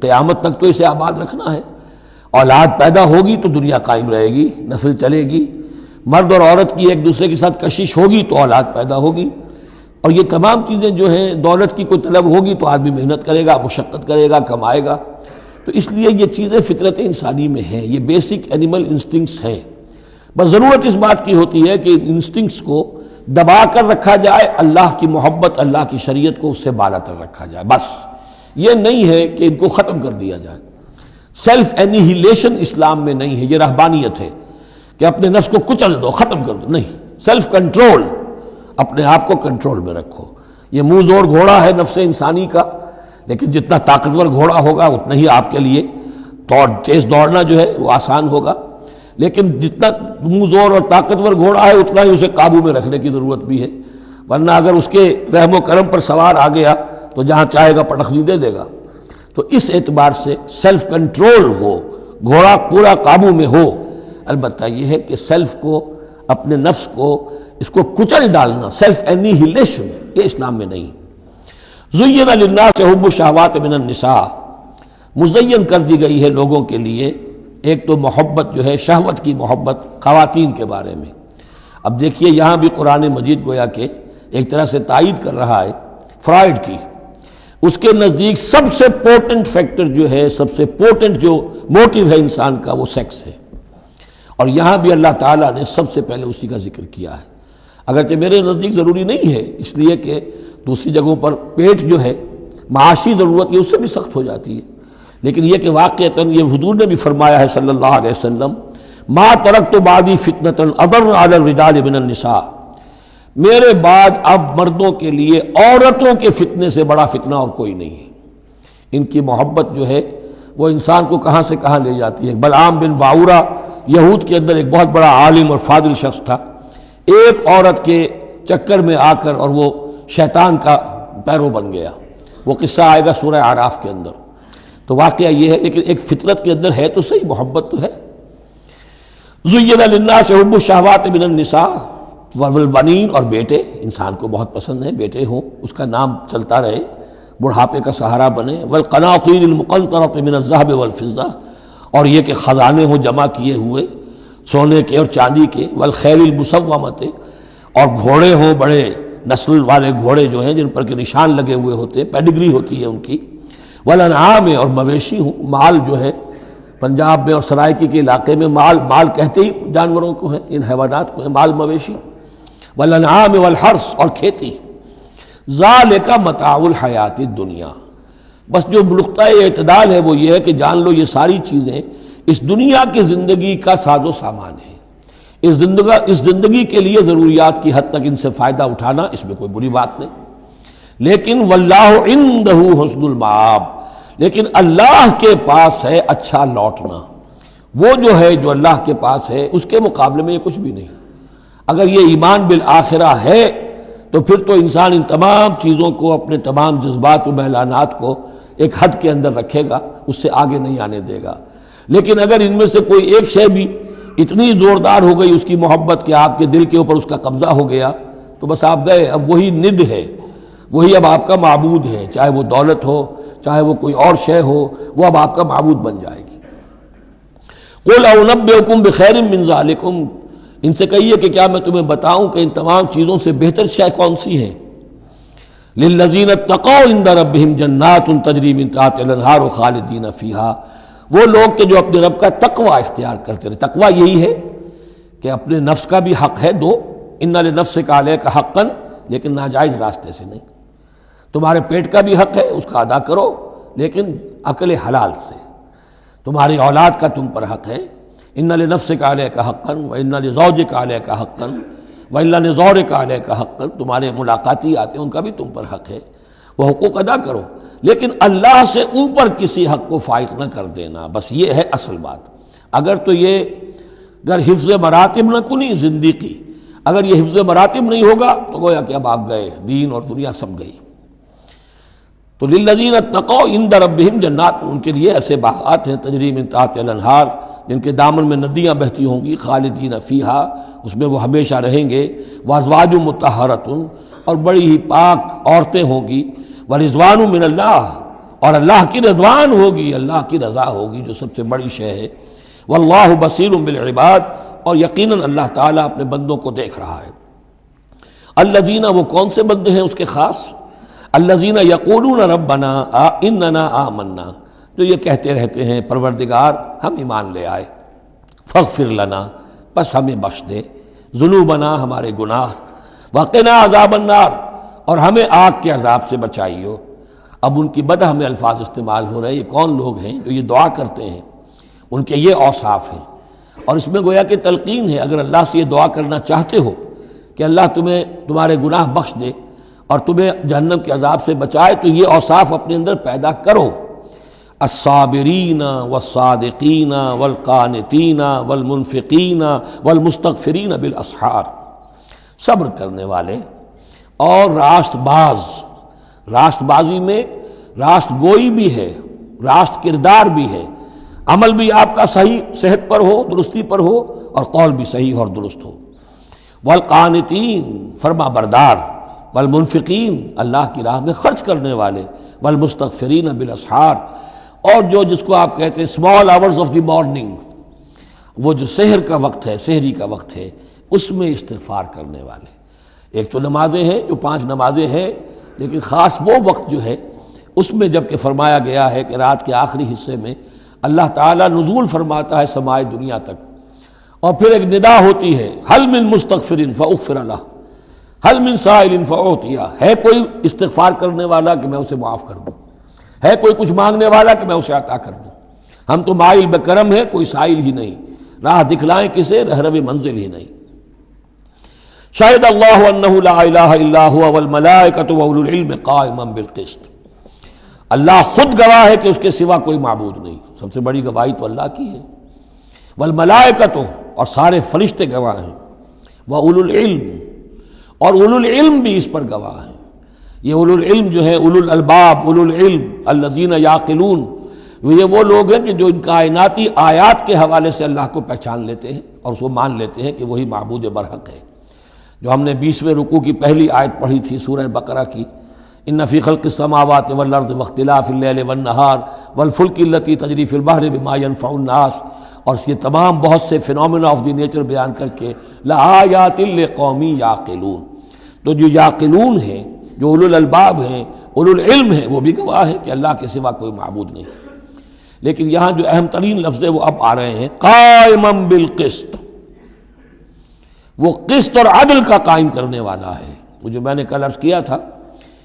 قیامت تک تو اسے آباد رکھنا ہے۔ اولاد پیدا ہوگی تو دنیا قائم رہے گی، نسل چلے گی، مرد اور عورت کی ایک دوسرے کے ساتھ کشش ہوگی تو اولاد پیدا ہوگی، اور یہ تمام چیزیں جو ہیں، دولت کی کوئی طلب ہوگی تو آدمی محنت کرے گا، مشقت کرے گا، کمائے گا۔ تو اس لیے یہ چیزیں فطرت انسانی میں ہیں، یہ بیسک اینیمل انسٹنکٹس ہیں۔ بس ضرورت اس بات کی ہوتی ہے کہ انسٹنکٹس کو دبا کر رکھا جائے، اللہ کی محبت، اللہ کی شریعت کو اس سے بالا تر رکھا جائے، بس یہ نہیں ہے کہ ان کو ختم کر دیا جائے۔ سیلف اینیہیلیشن اسلام میں نہیں ہے، یہ رہبانیت ہے کہ اپنے نفس کو کچل دو، ختم کر دو، نہیں، سیلف کنٹرول، اپنے آپ کو کنٹرول میں رکھو۔ یہ منہ زور گھوڑا ہے نفس انسانی کا، لیکن جتنا طاقتور گھوڑا ہوگا اتنا ہی آپ کے لیے تیز دوڑنا جو ہے وہ آسان ہوگا، لیکن جتنا منہ زور اور طاقتور گھوڑا ہے اتنا ہی اسے قابو میں رکھنے کی ضرورت بھی ہے، ورنہ اگر اس کے رحم و کرم پر سوار آ گیا تو جہاں چاہے گا پٹخنی دے دے گا۔ تو اس اعتبار سے سیلف کنٹرول ہو، گھوڑا پورا قابو میں ہو۔ البتہ یہ ہے کہ سیلف کو، اپنے نفس کو، اس کو کچل ڈالنا، سیلف اینیہیلیشن، یہ اسلام میں نہیں۔ زین للناس حب الشہوات من النساء، مزین کر دی گئی ہے لوگوں کے لیے ایک تو محبت جو ہے، شہوت کی محبت خواتین کے بارے میں۔ اب دیکھیے یہاں بھی قرآن مجید گویا کہ ایک طرح سے تائید کر رہا ہے فرائڈ کی۔ اس کے نزدیک سب سے پورٹنٹ فیکٹر جو ہے، سب سے پورٹنٹ جو موٹیو ہے انسان کا، وہ سیکس ہے، اور یہاں بھی اللہ تعالیٰ نے سب سے پہلے اسی کا ذکر کیا ہے۔ اگرچہ میرے نزدیک ضروری نہیں ہے، اس لیے کہ دوسری جگہوں پر پیٹ جو ہے، معاشی ضرورت یہ اس سے بھی سخت ہو جاتی ہے، لیکن یہ کہ واقعتاً یہ حضور نے بھی فرمایا ہے صلی اللہ علیہ وسلم، ما ترکت بعدی فتنۃ اضر علی الرجال من النساء، میرے بعد اب مردوں کے لیے عورتوں کے فتنے سے بڑا فتنہ اور کوئی نہیں ہے۔ ان کی محبت جو ہے وہ انسان کو کہاں سے کہاں لے جاتی ہے۔ بلعام بن باورہ یہود کے اندر ایک بہت بڑا عالم اور فاضل شخص تھا، ایک عورت کے چکر میں آ کر اور وہ شیطان کا پیرو بن گیا۔ وہ قصہ آئے گا سورہ اعراف کے اندر۔ تو واقعہ یہ ہے، لیکن ایک فطرت کے اندر ہے تو صحیح، محبت تو ہے۔ زین للناس حب الشہوات من النساء والبنین، اور بیٹے انسان کو بہت پسند ہیں، بیٹے ہوں، اس کا نام چلتا رہے، بڑھاپے کا سہارا بنے۔ والقناطیر المقنطرۃ من الذهب والفضہ، اور یہ کہ خزانے ہوں جمع کیے ہوئے سونے کے اور چاندی کے۔ والخیل المسومۃ، اور گھوڑے ہوں، بڑے نسل والے گھوڑے جو ہیں جن پر کے نشان لگے ہوئے ہوتے ہیں، پیڈگری ہوتی ہے ان کی۔ والانعام، اور مویشی ہوں، مال جو ہے پنجاب میں اور سرائکی کے علاقے میں مال کہتے ہی جانوروں کو ہیں، ان حیوانات کو ہیں مال مویشی۔ والانعام والحرث، اور کھیتی۔ ذالک متاع الحیات الدنیا، بس جو نقطۂ اعتدال ہے وہ یہ ہے کہ جان لو یہ ساری چیزیں اس دنیا کی زندگی کا ساز و سامان ہے۔ اس زندگی کے لیے ضروریات کی حد تک ان سے فائدہ اٹھانا، اس میں کوئی بری بات نہیں، لیکن واللہ عندہ حسن المآب، لیکن اللہ کے پاس ہے اچھا لوٹنا۔ وہ جو ہے جو اللہ کے پاس ہے اس کے مقابلے میں یہ کچھ بھی نہیں۔ اگر یہ ایمان بالآخرہ ہے تو پھر تو انسان ان تمام چیزوں کو، اپنے تمام جذبات و میلانات کو ایک حد کے اندر رکھے گا، اس سے آگے نہیں آنے دے گا۔ لیکن اگر ان میں سے کوئی ایک شے بھی اتنی زوردار ہو گئی اس کی محبت کہ آپ کے دل کے اوپر اس کا قبضہ ہو گیا تو بس آپ گئے، اب وہی ند ہے، وہی اب آپ کا معبود ہے، چاہے وہ دولت ہو، چاہے وہ کوئی اور شے ہو، وہ اب آپ کا معبود بن جائے گی۔ قُلْ أَنَبِّئُكُمْ بِخَيْرٍ مِّن ذَلِكُمْ، ان سے کہیے کہ کیا میں تمہیں بتاؤں کہ ان تمام چیزوں سے بہتر شے کون سی ہے؟ لِلَّذِينَ اتَّقَوْا عِندَ رَبِّهِمْ جَنَّاتٌ تَجْرِی مِن تَحْتِهَا الْأَنْہَارُ خَالِدِینَ فِیہَا، وہ لوگ کہ جو اپنے رب کا تقوی اختیار کرتے رہے۔ تقوی یہی ہے کہ اپنے نفس کا بھی حق ہے دو، ان لنفسک علیک حقا، لیکن ناجائز راستے سے نہیں۔ تمہارے پیٹ کا بھی حق ہے، اس کا ادا کرو، لیکن عقل حلال سے۔ تمہاری اولاد کا تم پر حق ہے، ان لنفسک علیک حقا وان لزوجک علیک حقا وان لزورک علیک حقا، تمہارے ملاقاتی آتے ہیں ان کا بھی تم پر حق ہے، وہ حقوق ادا کرو، لیکن اللہ سے اوپر کسی حق کو فائق نہ کر دینا، بس یہ ہے اصل بات۔ اگر تو یہ اگر حفظ مراتب نہ کنی زندگی، اگر یہ حفظ مراتب نہیں ہوگا تو گویا کہ اب آپ گئے، دین اور دنیا سب گئی۔ تو للذین اتقوا عند ربہم جنات، ان کے لیے ایسے باغات ہیں تجری من تحتہا الانہار، جن کے دامن میں ندیاں بہتی ہوں گی، خالدین فیہا، اس میں وہ ہمیشہ رہیں گے، وازواج مطہرۃ، اور بڑی ہی پاک عورتیں ہوں گی، ورضوان من اللہ، اور اللہ کی رضوان ہوگی، اللہ کی رضا ہوگی جو سب سے بڑی شے ہے، واللہ بصیر بالعباد، اور یقیناً اللہ تعالیٰ اپنے بندوں کو دیکھ رہا ہے۔ الذین، وہ کون سے بندے ہیں اس کے خاص؟ الذین یقولون ربنا اننا آمنا، جو یہ کہتے رہتے ہیں پروردگار ہم ایمان لے آئے، فاغفر لنا، بس ہمیں بخش دے، ذنوبنا، ہمارے گناہ، وقنا عذاب النار، اور ہمیں آگ کے عذاب سے بچائیو۔ اب ان کی بدہ میں الفاظ استعمال ہو رہے ہیں، یہ کون لوگ ہیں جو یہ دعا کرتے ہیں؟ ان کے یہ اوصاف ہیں، اور اس میں گویا کہ تلقین ہے، اگر اللہ سے یہ دعا کرنا چاہتے ہو کہ اللہ تمہیں تمہارے گناہ بخش دے اور تمہیں جہنم کے عذاب سے بچائے، تو یہ اوصاف اپنے اندر پیدا کرو۔ الصابرین والصادقین والقانتین والمنفقین والمستغفرین بالاسحار، صبر کرنے والے اور راست باز۔ راست بازی میں راست گوئی بھی ہے، راست کردار بھی ہے، عمل بھی آپ کا صحیح صحت پر ہو، درستی پر ہو، اور قول بھی صحیح اور درست ہو۔ والقانتین، فرما بردار، والمنفقین، اللہ کی راہ میں خرچ کرنے والے، والمستغفرین بالاسحار، اور جو جس کو آپ کہتے ہیں small hours of the morning, وہ جو سحر کا وقت ہے، سحری کا وقت ہے، اس میں استغفار کرنے والے۔ ایک تو نمازیں ہیں جو 5 نمازیں ہیں، لیکن خاص وہ وقت جو ہے اس میں جب کہ فرمایا گیا ہے کہ رات کے آخری حصے میں اللہ تعالیٰ نزول فرماتا ہے سمائے دنیا تک، اور پھر ایک ندا ہوتی ہے، حل من مستغفر فاغفر لہ، حل من سائل فاعطیہ، ہے کوئی استغفار کرنے والا کہ میں اسے معاف کر دوں، ہے کوئی کچھ مانگنے والا کہ میں اسے عطا کر دوں۔ ہم تو مائل بکرم ہے، کوئی سائل ہی نہیں، راہ دکھلائیں کسے، رہرو منزل ہی نہیں۔ شہد اللہ انہ لا الہ الا هو والملائکۃ واولو العلم قائما بالقسط، اللہ خود گواہ ہے کہ اس کے سوا کوئی معبود نہیں، سب سے بڑی گواہی تو اللہ کی ہے، والملائکۃ، اور سارے فرشتے گواہ ہیں، واولو العلم، اور اولو العلم بھی اس پر گواہ ہیں۔ یہ اولو العلم جو ہے، اولو الالباب، اولو العلم الذین یعقلون، یہ وہ لوگ ہیں کہ جو ان کائناتی آیات کے حوالے سے اللہ کو پہچان لیتے ہیں اور اس کو مان لیتے ہیں کہ وہی معبود برحق ہے۔ جو ہم نے 20ویں رکوع کی پہلی آیت پڑھی تھی سورہ بقرہ کی، ان فی خلق السماوات والارض واختلاف اللیل والنہار والفلک التی تجری فی البحر بما ینفع الناس، اور یہ تمام بہت سے فینومینا آف دی نیچر بیان کر کے لآیات لقوم یعقلون، تو جو یعقلون ہیں، جو اولو الالباب ہیں، اولو العلم ہیں، وہ بھی گواہ ہیں کہ اللہ کے سوا کوئی معبود نہیں۔ لیکن یہاں جو اہم ترین لفظ ہے وہ اب آ رہے ہیں، قائما بالقسط، وہ قسط اور عدل کا قائم کرنے والا ہے۔ وہ جو میں نے کل عرض کیا تھا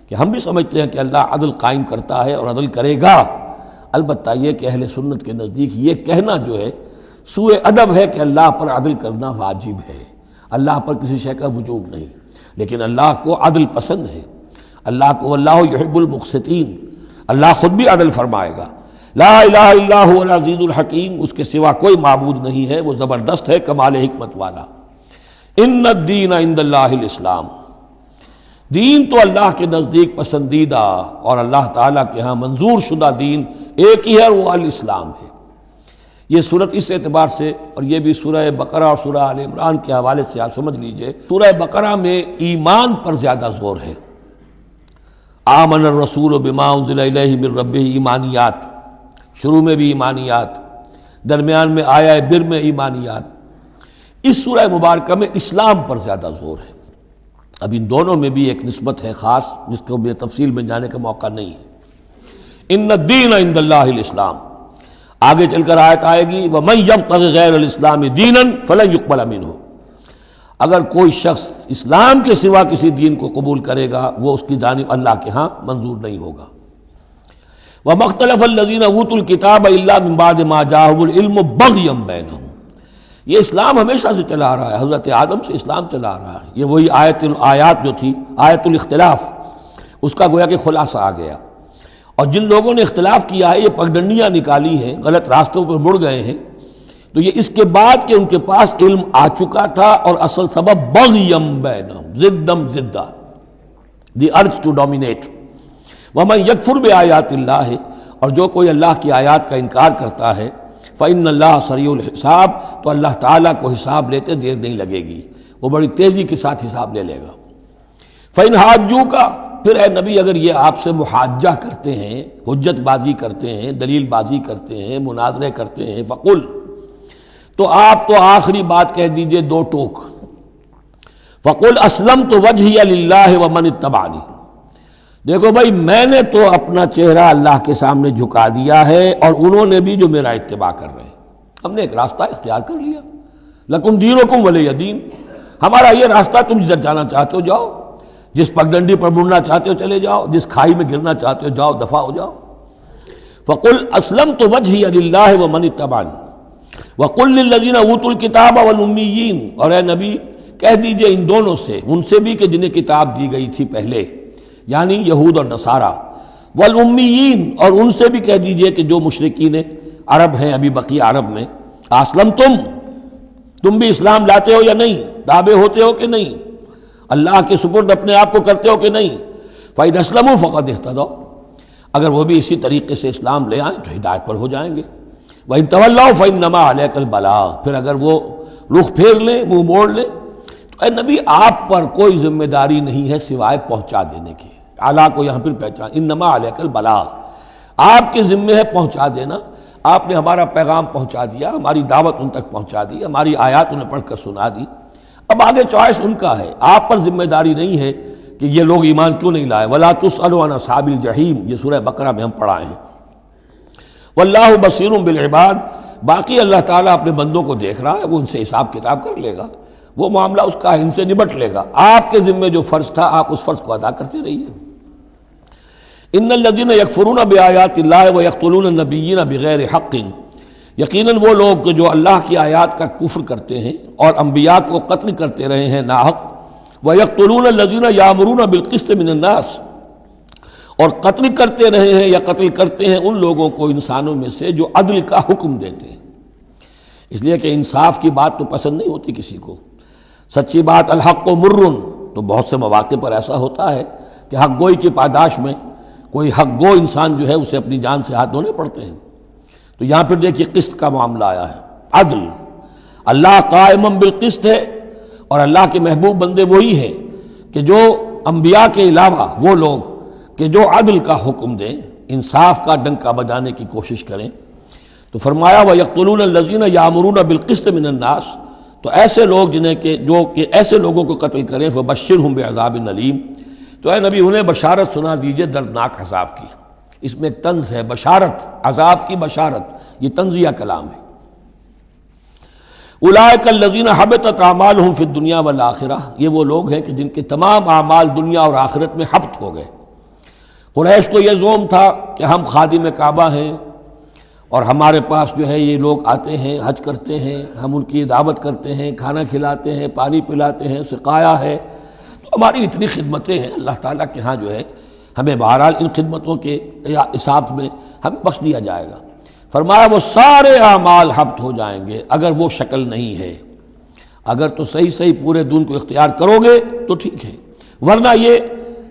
کہ ہم بھی سمجھتے ہیں کہ اللہ عدل قائم کرتا ہے اور عدل کرے گا، البتہ یہ کہ اہل سنت کے نزدیک یہ کہنا جو ہے سوء ادب ہے کہ اللہ پر عدل کرنا واجب ہے، اللہ پر کسی شے کا وجوب نہیں، لیکن اللہ کو عدل پسند ہے، اللہ کو واللہ یحب المقسطین، اللہ خود بھی عدل فرمائے گا، لا الہ الا هو العزیز الحکیم، اس کے سوا کوئی معبود نہیں ہے، وہ زبردست ہے، کمال حکمت والا۔ ان الدین عند اللہ الاسلام، دین تو اللہ کے نزدیک پسندیدہ اور اللہ تعالیٰ کے ہاں منظور شدہ دین ایک ہی ہے، وہ الاسلام ہے۔ یہ صورت اس اعتبار سے، اور یہ بھی سورہ بقرہ اور سورہ آل عمران کے حوالے سے آپ سمجھ لیجئے، سورہ بقرہ میں ایمان پر زیادہ زور ہے۔ آمن الرسول بما انزل الیہ من ربہ، ایمانیات، شروع میں بھی ایمانیات، درمیان میں آیا بر میں ایمانیات۔ اس سورہ مبارکہ میں اسلام پر زیادہ زور ہے۔ اب ان دونوں میں بھی ایک نسبت ہے خاص، جس کو بھی تفصیل میں جانے کا موقع نہیں ہے۔ ان الدین عند اللہ الاسلام، آگے چل کر آیت آئے گی وَمَن يَبْتَغِ غَيْرَ الْإِسْلَامِ دِينًا فَلَن يُقْبَلَ مِنْهُ، اگر کوئی شخص اسلام کے سوا کسی دین کو قبول کرے گا وہ اس کی جانب اللہ کے ہاں منظور نہیں ہوگا۔ وَمَا اخْتَلَفَ الَّذِينَ أُوتُوا الْكِتَابَ إِلَّا مِن بَعْدِ مَا جَاءَهُمُ الْعِلْمُ بَغْيًا بَيْنَهُمْ، یہ اسلام ہمیشہ سے چلا آ رہا ہے، حضرت آدم سے اسلام چلا آ رہا ہے۔ یہ وہی آیات جو تھی آیت الاختلاف، اس کا گویا کہ خلاصہ آ گیا۔ اور جن لوگوں نے اختلاف کیا ہے، یہ پگڈنڈیاں نکالی ہیں، غلط راستوں پر مڑ گئے ہیں، تو یہ اس کے بعد کہ ان کے پاس علم آ چکا تھا، اور اصل سبب بغیم بینہم، ضدم ضدہ، دی ارج ٹو ڈومینیٹ۔ ومن یکفر بآیات اللہ، اور جو کوئی اللہ کی آیات کا انکار کرتا ہے، فإن اللہ سریع الحساب، تو اللہ تعالیٰ کو حساب لیتے دیر نہیں لگے گی، وہ بڑی تیزی کے ساتھ حساب لے لے گا۔ فإن حاجوک، پھر اے نبی اگر یہ آپ سے محاجہ کرتے ہیں، حجت بازی کرتے ہیں، دلیل بازی کرتے ہیں، مناظرے کرتے ہیں، فقل، تو آپ تو آخری بات کہہ دیجئے دو ٹوک، فقل اسلمت وجہی للہ ومن اتبعنی، دیکھو بھائی میں نے تو اپنا چہرہ اللہ کے سامنے جھکا دیا ہے، اور انہوں نے بھی جو میرا اتباع کر رہے ہیں، ہم نے ایک راستہ اختیار کر لیا، لکم دینکم ولی دین، ہمارا یہ راستہ، تم جدھر جانا چاہتے ہو جاؤ، جس پگڈنڈی پر مڑنا چاہتے ہو چلے جاؤ، جس کھائی میں گرنا چاہتے ہو جاؤ، دفع ہو جاؤ۔ فقل اسلمت وجہی للہ ومن اتبعنی وقل للذین اوتوا الکتاب والامیین، اور اے نبی کہہ دیجئے ان دونوں سے، ان سے بھی کہ جنہیں کتاب دی گئی تھی پہلے، یعنی یہود اور نصارہ، والامیین، اور ان سے بھی کہہ دیجئے کہ جو مشرکین عرب ہیں ابھی بقی عرب میں، اسلمتم، تم بھی اسلام لاتے ہو یا نہیں، تابع ہوتے ہو کہ نہیں، اللہ کے سپرد اپنے آپ کو کرتے ہو کہ نہیں۔ فَإِنْ أَسْلَمُوا فَقَدِ اهْتَدَوْا، اگر وہ بھی اسی طریقے سے اسلام لے آئیں تو ہدایت پر ہو جائیں گے۔ وَإِنْ تَوَلَّوْا فَإِنَّمَا عَلَيْكَ الْبَلَاغُ، پھر اگر وہ رخ پھیر لیں، منہ موڑ لیں، تو اے نبی آپ پر کوئی ذمہ داری نہیں ہے سوائے پہنچا دینے کی۔ اعلیٰ کو یہاں پھر پہچان، انما علیک البلاغ، آپ کے ذمے ہے پہنچا دینا، آپ نے ہمارا پیغام پہنچا دیا، ہماری دعوت ان تک پہنچا دی، ہماری آیات انہیں پڑھ کر سنا دی، اب آگے چوائس ان کا ہے، آپ پر ذمہ داری نہیں ہے کہ یہ لوگ ایمان کیوں نہیں لائے۔ وَلَا تُسْأَلُوا عَنْ أَصْحَابِ الْجَحِيمِ، یہ سورہ بقرہ میں ہم پڑھائے ہیں۔ وَاللَّهُ بَصِيرٌ بِالْعِبَادِ، باقی اللہ تعالیٰ اپنے بندوں کو دیکھ رہا ہے، وہ ان سے حساب کتاب کر لے گا، وہ معاملہ اس کا ان سے نبٹ لے گا۔ آپ کے ذمے جو فرض تھا آپ اس فرض کو ادا کرتے رہیے۔ ان الذین یکفرون بآیات اللہ ویقتلون النبیین بغیر حق، یقیناً وہ لوگ جو اللہ کی آیات کا کفر کرتے ہیں اور انبیاء کو قتل کرتے رہے ہیں ناحق، ویقتلون الذین یامرون بالقسط من الناس، اور قتل کرتے رہے ہیں یا قتل کرتے ہیں ان لوگوں کو انسانوں میں سے جو عدل کا حکم دیتے ہیں، اس لیے کہ انصاف کی بات تو پسند نہیں ہوتی کسی کو، سچی بات الحق مر، تو بہت سے مواقع پر ایسا ہوتا ہے کہ حق گوئی کی پاداش میں کوئی حق گو انسان جو ہے اسے اپنی جان سے ہاتھ دھونے پڑتے ہیں۔ تو یہاں پھر دیکھیے قسط کا معاملہ آیا ہے، عدل، اللہ قائم بالقسط ہے، اور اللہ کے محبوب بندے وہی ہیں کہ جو انبیاء کے علاوہ وہ لوگ کہ جو عدل کا حکم دیں، انصاف کا ڈنکا بجانے کی کوشش کریں۔ تو فرمایا وَيَقْتُلُونَ الَّذِينَ يَأْمُرُونَ بِالْقِسْطِ مِنَ النَّاسِ، تو ایسے لوگ جنہیں کہ جو کہ ایسے لوگوں کو قتل کریں، فَبَشِّرْهُمْ بِعَذَابٍ أَلِيمٍ، تو اے نبی انہیں بشارت سنا دیجئے دردناک عذاب کی۔ اس میں ایک طنز ہے، بشارت، عذاب کی بشارت، یہ طنزیہ کلام ہے۔ اولئک الذین حبطت اعمالہم فی الدنیا والآخرہ، یہ وہ لوگ ہیں کہ جن کے تمام اعمال دنیا اور آخرت میں حبط ہو گئے۔ قریش کو یہ زوم تھا کہ ہم خادم کعبہ ہیں اور ہمارے پاس جو ہے یہ لوگ آتے ہیں، حج کرتے ہیں، ہم ان کی دعوت کرتے ہیں، کھانا کھلاتے ہیں، پانی پلاتے ہیں، سقایا ہے، تو ہماری اتنی خدمتیں ہیں، اللہ تعالیٰ کے ہاں جو ہے ہمیں بہرحال ان خدمتوں کے حساب میں ہمیں بخش دیا جائے گا۔ فرمایا وہ سارے اعمال حبط ہو جائیں گے اگر وہ شکل نہیں ہے۔ اگر تو صحیح پورے دین کو اختیار کرو گے تو ٹھیک ہے، ورنہ یہ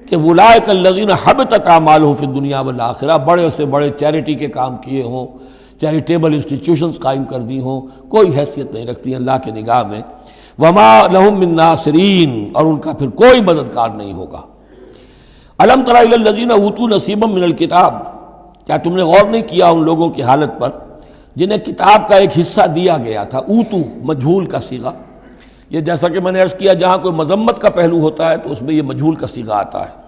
کہ اولئک الذین حبطت اعمالهم فی الدنیا والآخرہ، بڑے سے بڑے چیریٹی کے کام کیے ہوں، چیریٹیبل انسٹیٹیوشنز قائم کر دی ہوں، کوئی حیثیت نہیں رکھتی اللہ کے نگاہ میں۔ وما لهم من ناصرین، اور ان کا پھر کوئی مددگار نہیں ہوگا۔ الم تر الی الذین اوتوا نصیبا من الکتاب، کیا تم نے غور نہیں کیا ان لوگوں کی حالت پر جنہیں کتاب کا ایک حصہ دیا گیا تھا؟ اوتو مجہول کا صیغہ، یہ جیسا کہ میں نے عرض کیا جہاں کوئی مذمت کا پہلو ہوتا ہے تو اس میں یہ مجہول کا صیغہ آتا ہے۔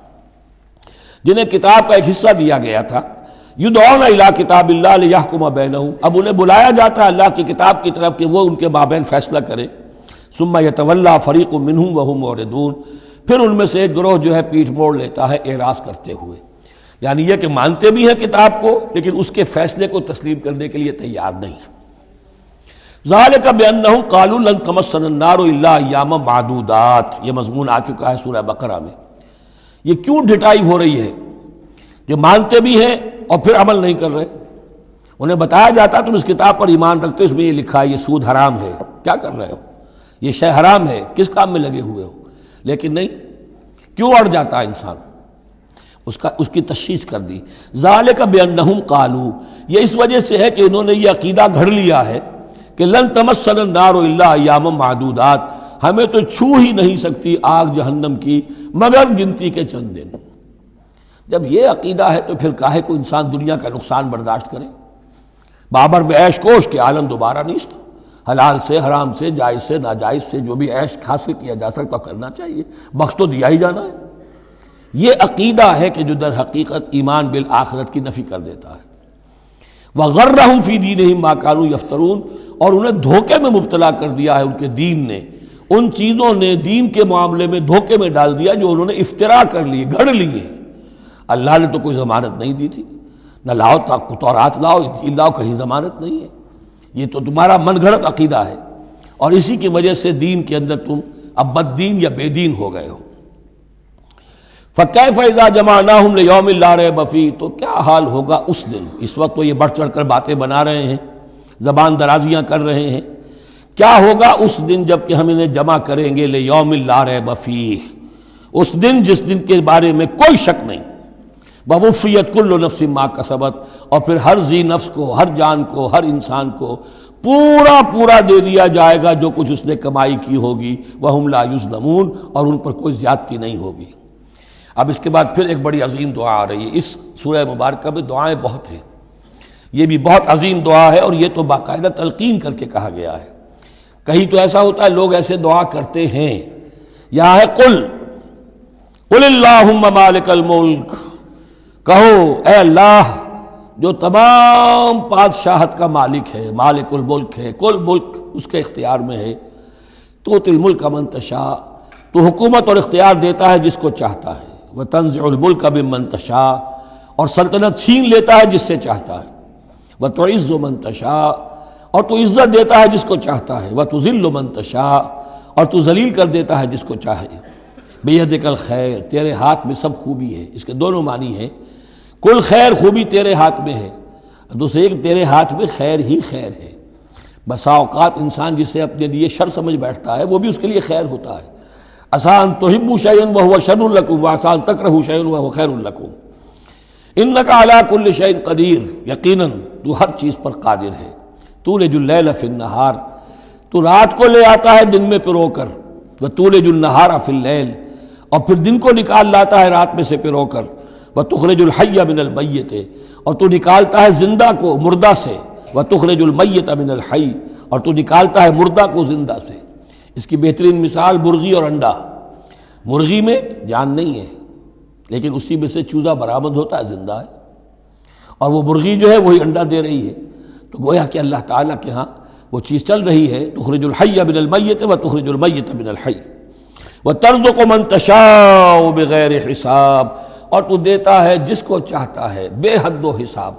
جنہیں کتاب کا ایک حصہ دیا گیا تھا، یدعون الی کتاب اللہ لیحکم بینہم، اب انہیں بلایا جاتا ہے اللہ کی کتاب کی طرف کہ وہ ان کے مابین فیصلہ کرے۔ ثم یتولی فریق منہم وہم معرضون، پھر ان میں سے ایک گروہ جو ہے پیٹھ موڑ لیتا ہے اعراض کرتے ہوئے، یعنی یہ کہ مانتے بھی ہیں کتاب کو لیکن اس کے فیصلے کو تسلیم کرنے کے لیے تیار نہیں۔ ذالک بانہم قالوا لن تمسنا النار الا ایاما معدودات، یہ مضمون آ چکا ہے سورہ بقرہ میں۔ یہ کیوں ڈھٹائی ہو رہی ہے؟ جو مانتے بھی ہیں اور پھر عمل نہیں کر رہے، انہیں بتایا جاتا تم اس کتاب پر ایمان رکھتے ہو، اس میں یہ لکھا ہے یہ سود حرام ہے، کیا کر رہے ہو، یہ شے حرام ہے، کس کام میں لگے ہوئے ہو؟ لیکن نہیں، کیوں اڑ جاتا ہے انسان؟ اس کی تشخیص کر دی۔ ذالک بانہم قالوا، یہ اس وجہ سے ہے کہ انہوں نے یہ عقیدہ گھڑ لیا ہے کہ لن تمسنا النار الا ایاما معدودات، ہمیں تو چھو ہی نہیں سکتی آگ جہنم کی مگر گنتی کے چند دن۔ جب یہ عقیدہ ہے تو پھر کاہے کو انسان دنیا کا نقصان برداشت کرے؟ بابر میں عیش کوش کے عالم دوبارہ نیست، حلال سے حرام سے جائز سے ناجائز سے جو بھی عیش حاصل کیا جا سکتا کرنا چاہیے، بخش تو دیا ہی جانا ہے۔ یہ عقیدہ ہے کہ جو در حقیقت ایمان بالآخرت کی نفی کر دیتا ہے۔ وَغَرَّهُمْ فِي دِينِهِمْ مَا كَانُوا يَفْتَرُونَ، اور انہیں دھوکے میں مبتلا کر دیا ہے ان کے دین نے، ان چیزوں نے دین کے معاملے میں دھوکے میں ڈال دیا جو انہوں نے افترا کر لیے، گھڑ لیے۔ اللہ نے تو کوئی ضمانت نہیں دی تھی، نہ لاؤ تورات لاؤ انجیل لاؤ، کہیں ضمانت نہیں ہے، یہ تو تمہارا من گھڑت عقیدہ ہے، اور اسی کی وجہ سے دین کے اندر تم اب بد دین یا بے دین ہو گئے ہو۔ فَكَيْفَ إِذَا جَمَعْنَاهُمْ لِيَوْمٍ لَا رَيْبَ فِيهِ، تو کیا حال ہوگا اس دن، اس وقت تو یہ بڑھ چڑھ کر باتیں بنا رہے ہیں، زبان درازیاں کر رہے ہیں، کیا ہوگا اس دن جب کہ ہم انہیں جمع کریں گے لِيَوْمٍ لَا رَيْبَ فِيهِ، اس دن جس دن کے بارے میں کوئی شک نہیں۔ وَوُفِّيَتْ كُلُّ نَفْسٍ مَا كَسَبَتْ، اور پھر ہر ذی نفس کو، ہر جان کو، ہر انسان کو پورا دے دیا جائے گا جو کچھ اس نے کمائی کی ہوگی۔ وَهُمْ لَا يُظْلَمُونَ، اور ان پر کوئی زیادتی نہیں ہوگی۔ اب اس کے بعد پھر ایک بڑی عظیم دعا آ رہی ہے۔ اس سورہ مبارکہ میں دعائیں بہت ہیں، یہ بھی بہت عظیم دعا ہے، اور یہ تو باقاعدہ تلقین کر کے کہا گیا ہے۔ کہیں تو ایسا ہوتا ہے لوگ ایسے دعا کرتے ہیں، یہاں ہے قل اللہم مالک الملک، کہو اے اللہ جو تمام بادشاہت کا مالک ہے، مالک الملک ہے، کل ملک اس کے اختیار میں ہے، تؤتی الملک من تشاء، تو حکومت اور اختیار دیتا ہے جس کو چاہتا ہے، وتنزع الملک ممن تشاء، اور سلطنت چھین لیتا ہے جس سے چاہتا ہے، وتعز من تشاء، اور تو عزت دیتا ہے جس کو چاہتا ہے، وتذل من تشاء، اور تو ذلیل کر دیتا ہے جس کو چاہے۔ بیدک الخیر، تیرے ہاتھ میں سب خوبی ہے، اس کے دونوں معنی ہیں، کل خیر خوبی تیرے ہاتھ میں ہے، دوسرے کہ تیرے ہاتھ میں خیر ہی خیر ہے۔ بسا اوقات انسان جسے اپنے لیے شر سمجھ بیٹھتا ہے وہ بھی اس کے لیے خیر ہوتا ہے۔ عسیٰ ان تحبوا شیئا وہو شر لکم وعسیٰ ان تکرہوا شیئا وہو خیر لکم، انک علی کل شیء قدیر، یقیناً تو ہر چیز پر قادر ہے۔ تولج اللیل فی النہار، تو رات کو لے آتا ہے دن میں پرو کر، وتولج النہار فی اللیل، اور پھر دن کو نکال لاتا ہے رات میں سے پرو کر، وتخرج الحی من المیت، اور تو نکالتا ہے زندہ کو مردہ سے، وتخرج المیت من الحی، اور تو نکالتا ہے مردہ کو زندہ سے۔ اس کی بہترین مثال مرغی اور انڈا، مرغی میں جان نہیں ہے لیکن اسی میں سے چوزہ برآمد ہوتا ہے، زندہ ہے، اور وہ مرغی جو ہے وہی انڈا دے رہی ہے، تو گویا کہ اللہ تعالیٰ کے ہاں وہ چیز چل رہی ہے، تخرج الحی من المیت وتخرج المیت من الحی، وترزق من تشاء بغیر حساب، اور تو دیتا ہے جس کو چاہتا ہے بے حد و حساب۔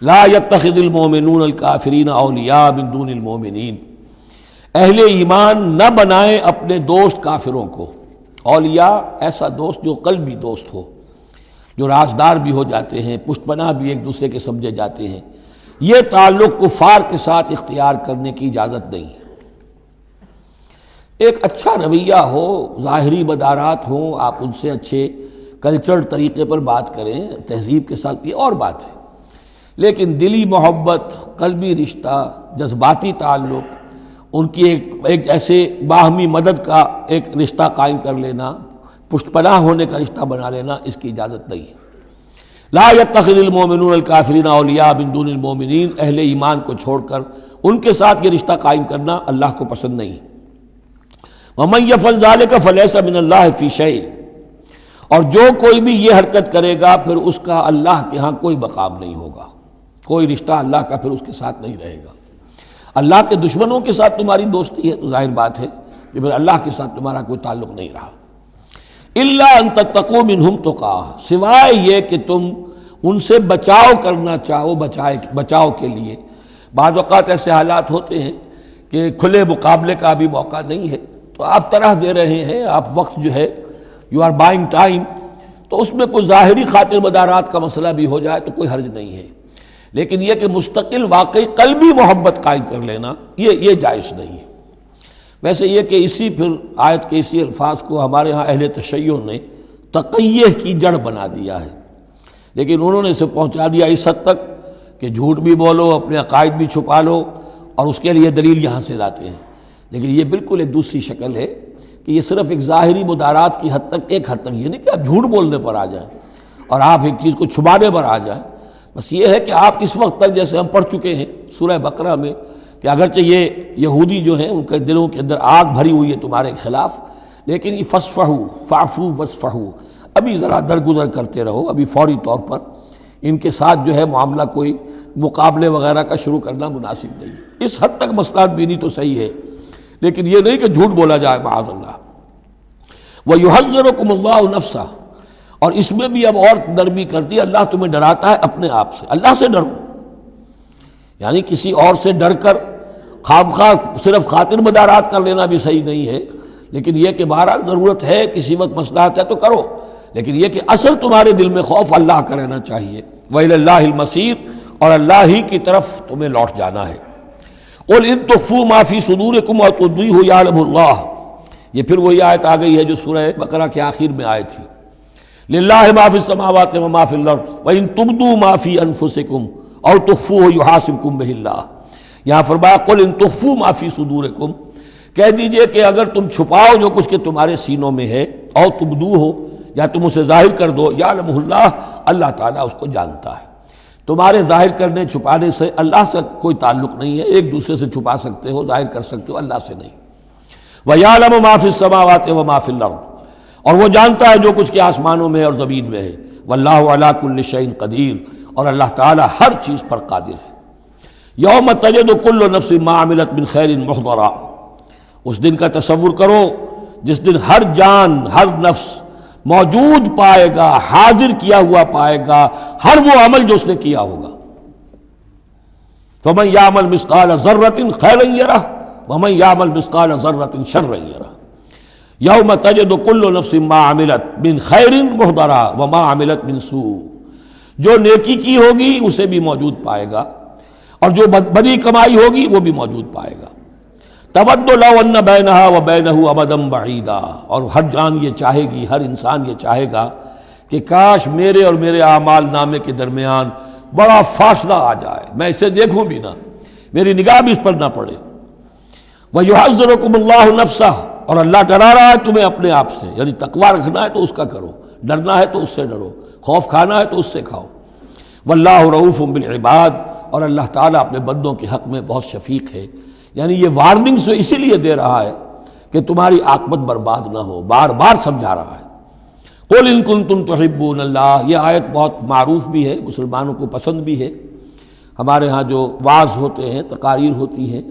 لا يتخذ المؤمنون الکافرین اولیاء من دون المؤمنین، اہل ایمان نہ بنائیں اپنے دوست کافروں کو، اولیاء ایسا دوست جو قلبی دوست ہو، جو رازدار بھی ہو جاتے ہیں، پشت پناہ بھی ایک دوسرے کے سمجھے جاتے ہیں، یہ تعلق کفار کے ساتھ اختیار کرنے کی اجازت نہیں ہے۔ ایک اچھا رویہ ہو، ظاہری مدارات ہوں، آپ ان سے اچھے کلچرل طریقے پر بات کریں، تہذیب کے ساتھ، یہ اور بات ہے، لیکن دلی محبت، قلبی رشتہ، جذباتی تعلق، ان کی ایک ایسے باہمی مدد کا ایک رشتہ قائم کر لینا، پشت پناہ ہونے کا رشتہ بنا لینا، اس کی اجازت نہیں ہے۔ لا يتخذ المؤمنون الکافرین اولیاء من دون المؤمنین، اہل ایمان کو چھوڑ کر ان کے ساتھ یہ رشتہ قائم کرنا اللہ کو پسند نہیں۔ ومن یفعل ذلک فلیس من اللہ فی شیء، اور جو کوئی بھی یہ حرکت کرے گا پھر اس کا اللہ کے ہاں کوئی مقام نہیں ہوگا، کوئی رشتہ اللہ کا پھر اس کے ساتھ نہیں رہے گا۔ اللہ کے دشمنوں کے ساتھ تمہاری دوستی ہے تو ظاہر بات ہے کہ پھر اللہ کے ساتھ تمہارا کوئی تعلق نہیں رہا۔ الا ان تتقوا منہم تقاہ، سوائے یہ کہ تم ان سے بچاؤ کرنا چاہو، بچاؤ کے لیے۔ بعض اوقات ایسے حالات ہوتے ہیں کہ کھلے مقابلے کا بھی موقع نہیں ہے، تو آپ طرح دے رہے ہیں، آپ وقت جو ہے یو آر بائنگ ٹائم، تو اس میں کوئی ظاہری خاطر مدارات کا مسئلہ بھی ہو جائے تو کوئی حرج نہیں ہے، لیکن یہ کہ مستقل واقعی قلبی محبت قائم کر لینا یہ جائز نہیں ہے۔ ویسے یہ کہ اسی پھر آیت کے اسی الفاظ کو ہمارے ہاں اہل تشیع نے تقیہ کی جڑ بنا دیا ہے، لیکن انہوں نے اسے پہنچا دیا اس حد تک کہ جھوٹ بھی بولو، اپنے عقائد بھی چھپا لو، اور اس کے لیے دلیل یہاں سے لاتے ہیں، لیکن یہ بالکل ایک دوسری شکل ہے کہ یہ صرف ایک ظاہری مدارات کی حد تک، ایک حد تک، یہ نہیں کہ آپ جھوٹ بولنے پر آ جائیں اور آپ ایک چیز کو چھپانے پر آ جائیں، بس یہ ہے کہ آپ اس وقت تک، جیسے ہم پڑھ چکے ہیں سورہ بقرہ میں، کہ اگرچہ یہ یہودی جو ہیں ان کے دلوں کے اندر آگ بھری ہوئی ہے تمہارے خلاف، لیکن یہ فصفحوا فاعفوا واصفحوا، ابھی ذرا درگزر کرتے رہو، ابھی فوری طور پر ان کے ساتھ جو ہے معاملہ کوئی مقابلے وغیرہ کا شروع کرنا مناسب نہیں۔ اس حد تک مصلحت بینی تو صحیح ہے، لیکن یہ نہیں کہ جھوٹ بولا جائے معاذ اللہ۔ وَيُحَذِّرُكُمُ اللَّهُ نَفْسَهُ، اور اس میں بھی اب اور نرمی کر دی، اللہ تمہیں ڈراتا ہے اپنے آپ سے، اللہ سے ڈرو، یعنی کسی اور سے ڈر کر خواہ صرف خاطر مدارات کر لینا بھی صحیح نہیں ہے، لیکن یہ کہ بہرحال ضرورت ہے، کسی وقت مصلحت ہے تو کرو، لیکن یہ کہ اصل تمہارے دل میں خوف اللہ کا رہنا چاہیے۔ وَإِلَى اللَّهِ الْمَصِيرُ، اور اللہ ہی کی طرف تمہیں لوٹ جانا ہے۔ قُلْ إِن تُخْفُوا مَا فِي صُدُورِكُمْ وَتُبْدُوهُ يَعْلَمُ اللَّهُ، یہ پھر وہی آیت آ گئی ہے جو سورہ بقرہ کے آخر میں آئی تھی، لِلَّهِ مَا فِي السَّمَاوَاتِ وَمَا فِي الْأَرْضِ وَإِن تُبْدُوا مَا فِي أَنفُسِكُمْ أَوْ تُخْفُوهُ يُحَاسِبْكُم بِهِ اللَّهُ، یہاں فرمایا قُلْ إِن تُخْفُوا مَا فِي صُدُورِكُمْ، کہہ دیجئے کہ اگر تم چھپاؤ جو کچھ کہ تمہارے سینوں میں ہے، او تبدوہ، یا تم اسے ظاہر کر دو، یعلمہ اللہ، اللہ تعالیٰ اس کو جانتا ہے۔ تمہارے ظاہر کرنے چھپانے سے اللہ سے کوئی تعلق نہیں ہے، ایک دوسرے سے چھپا سکتے ہو، ظاہر کر سکتے ہو، اللہ سے نہیں۔ وَيَعْلَمُ مَا فِي السَّمَاوَاتِ وَمَا فِي الْأَرْضِ، اور وہ جانتا ہے جو کچھ کہ آسمانوں میں اور زمین میں ہے۔ وَاللَّهُ عَلَىٰ كُلِّ شَيْءٍ قَدِيرٌ، اور اللہ تعالیٰ ہر چیز پر قادر ہے۔ یوم تجد کل نفس ما عملت من خیر محضرا، اس دن کا تصور کرو جس دن ہر جان، ہر نفس موجود پائے گا، حاضر کیا ہوا پائے گا ہر وہ عمل جو اس نے کیا ہوگا۔ فمن یعمل مثقال ذرۃ خیرا یرہ ومن یعمل مثقال ذرۃ شرا یرہ، یوم تجد کل نفس ما عملت من خیر محضرا وما عملت من سوء، جو نیکی کی ہوگی اسے بھی موجود پائے گا، اور جو بدی کمائی ہوگی وہ بھی موجود پائے گا۔ تود لو ان بینہا و بینہ امدا بعیدا، اور ہر جان یہ چاہے گی، ہر انسان یہ چاہے گا کہ کاش میرے اور میرے اعمال نامے کے درمیان بڑا فاصلہ آ جائے، میں اسے دیکھوں بھی نہ، میری نگاہ بھی اس پر نہ پڑے۔ وَيُحَذِّرُكُمُ اللَّهُ نَفْسَهُ، اور اللہ ڈرا رہا ہے تمہیں اپنے آپ سے، یعنی تقویٰ رکھنا ہے تو اس کا کرو، ڈرنا ہے تو اس سے ڈرو، خوف کھانا ہے تو اس سے کھاؤ۔ وَاللَّهُ رَءُوفٌ بِالْعِبَادِ، اور اللہ تعالیٰ اپنے بندوں کے حق میں بہت شفیق ہے، یعنی یہ وارننگز جو اسی لیے دے رہا ہے کہ تمہاری عاقبت برباد نہ ہو، بار بار سمجھا رہا ہے۔ قُلْ إِن كُنتُمْ تُحِبُّونَ اللَّهَ، یہ آیت بہت معروف بھی ہے، مسلمانوں کو پسند بھی ہے۔ ہمارے ہاں جو وعظ ہوتے ہیں، تقاریر ہوتی ہیں،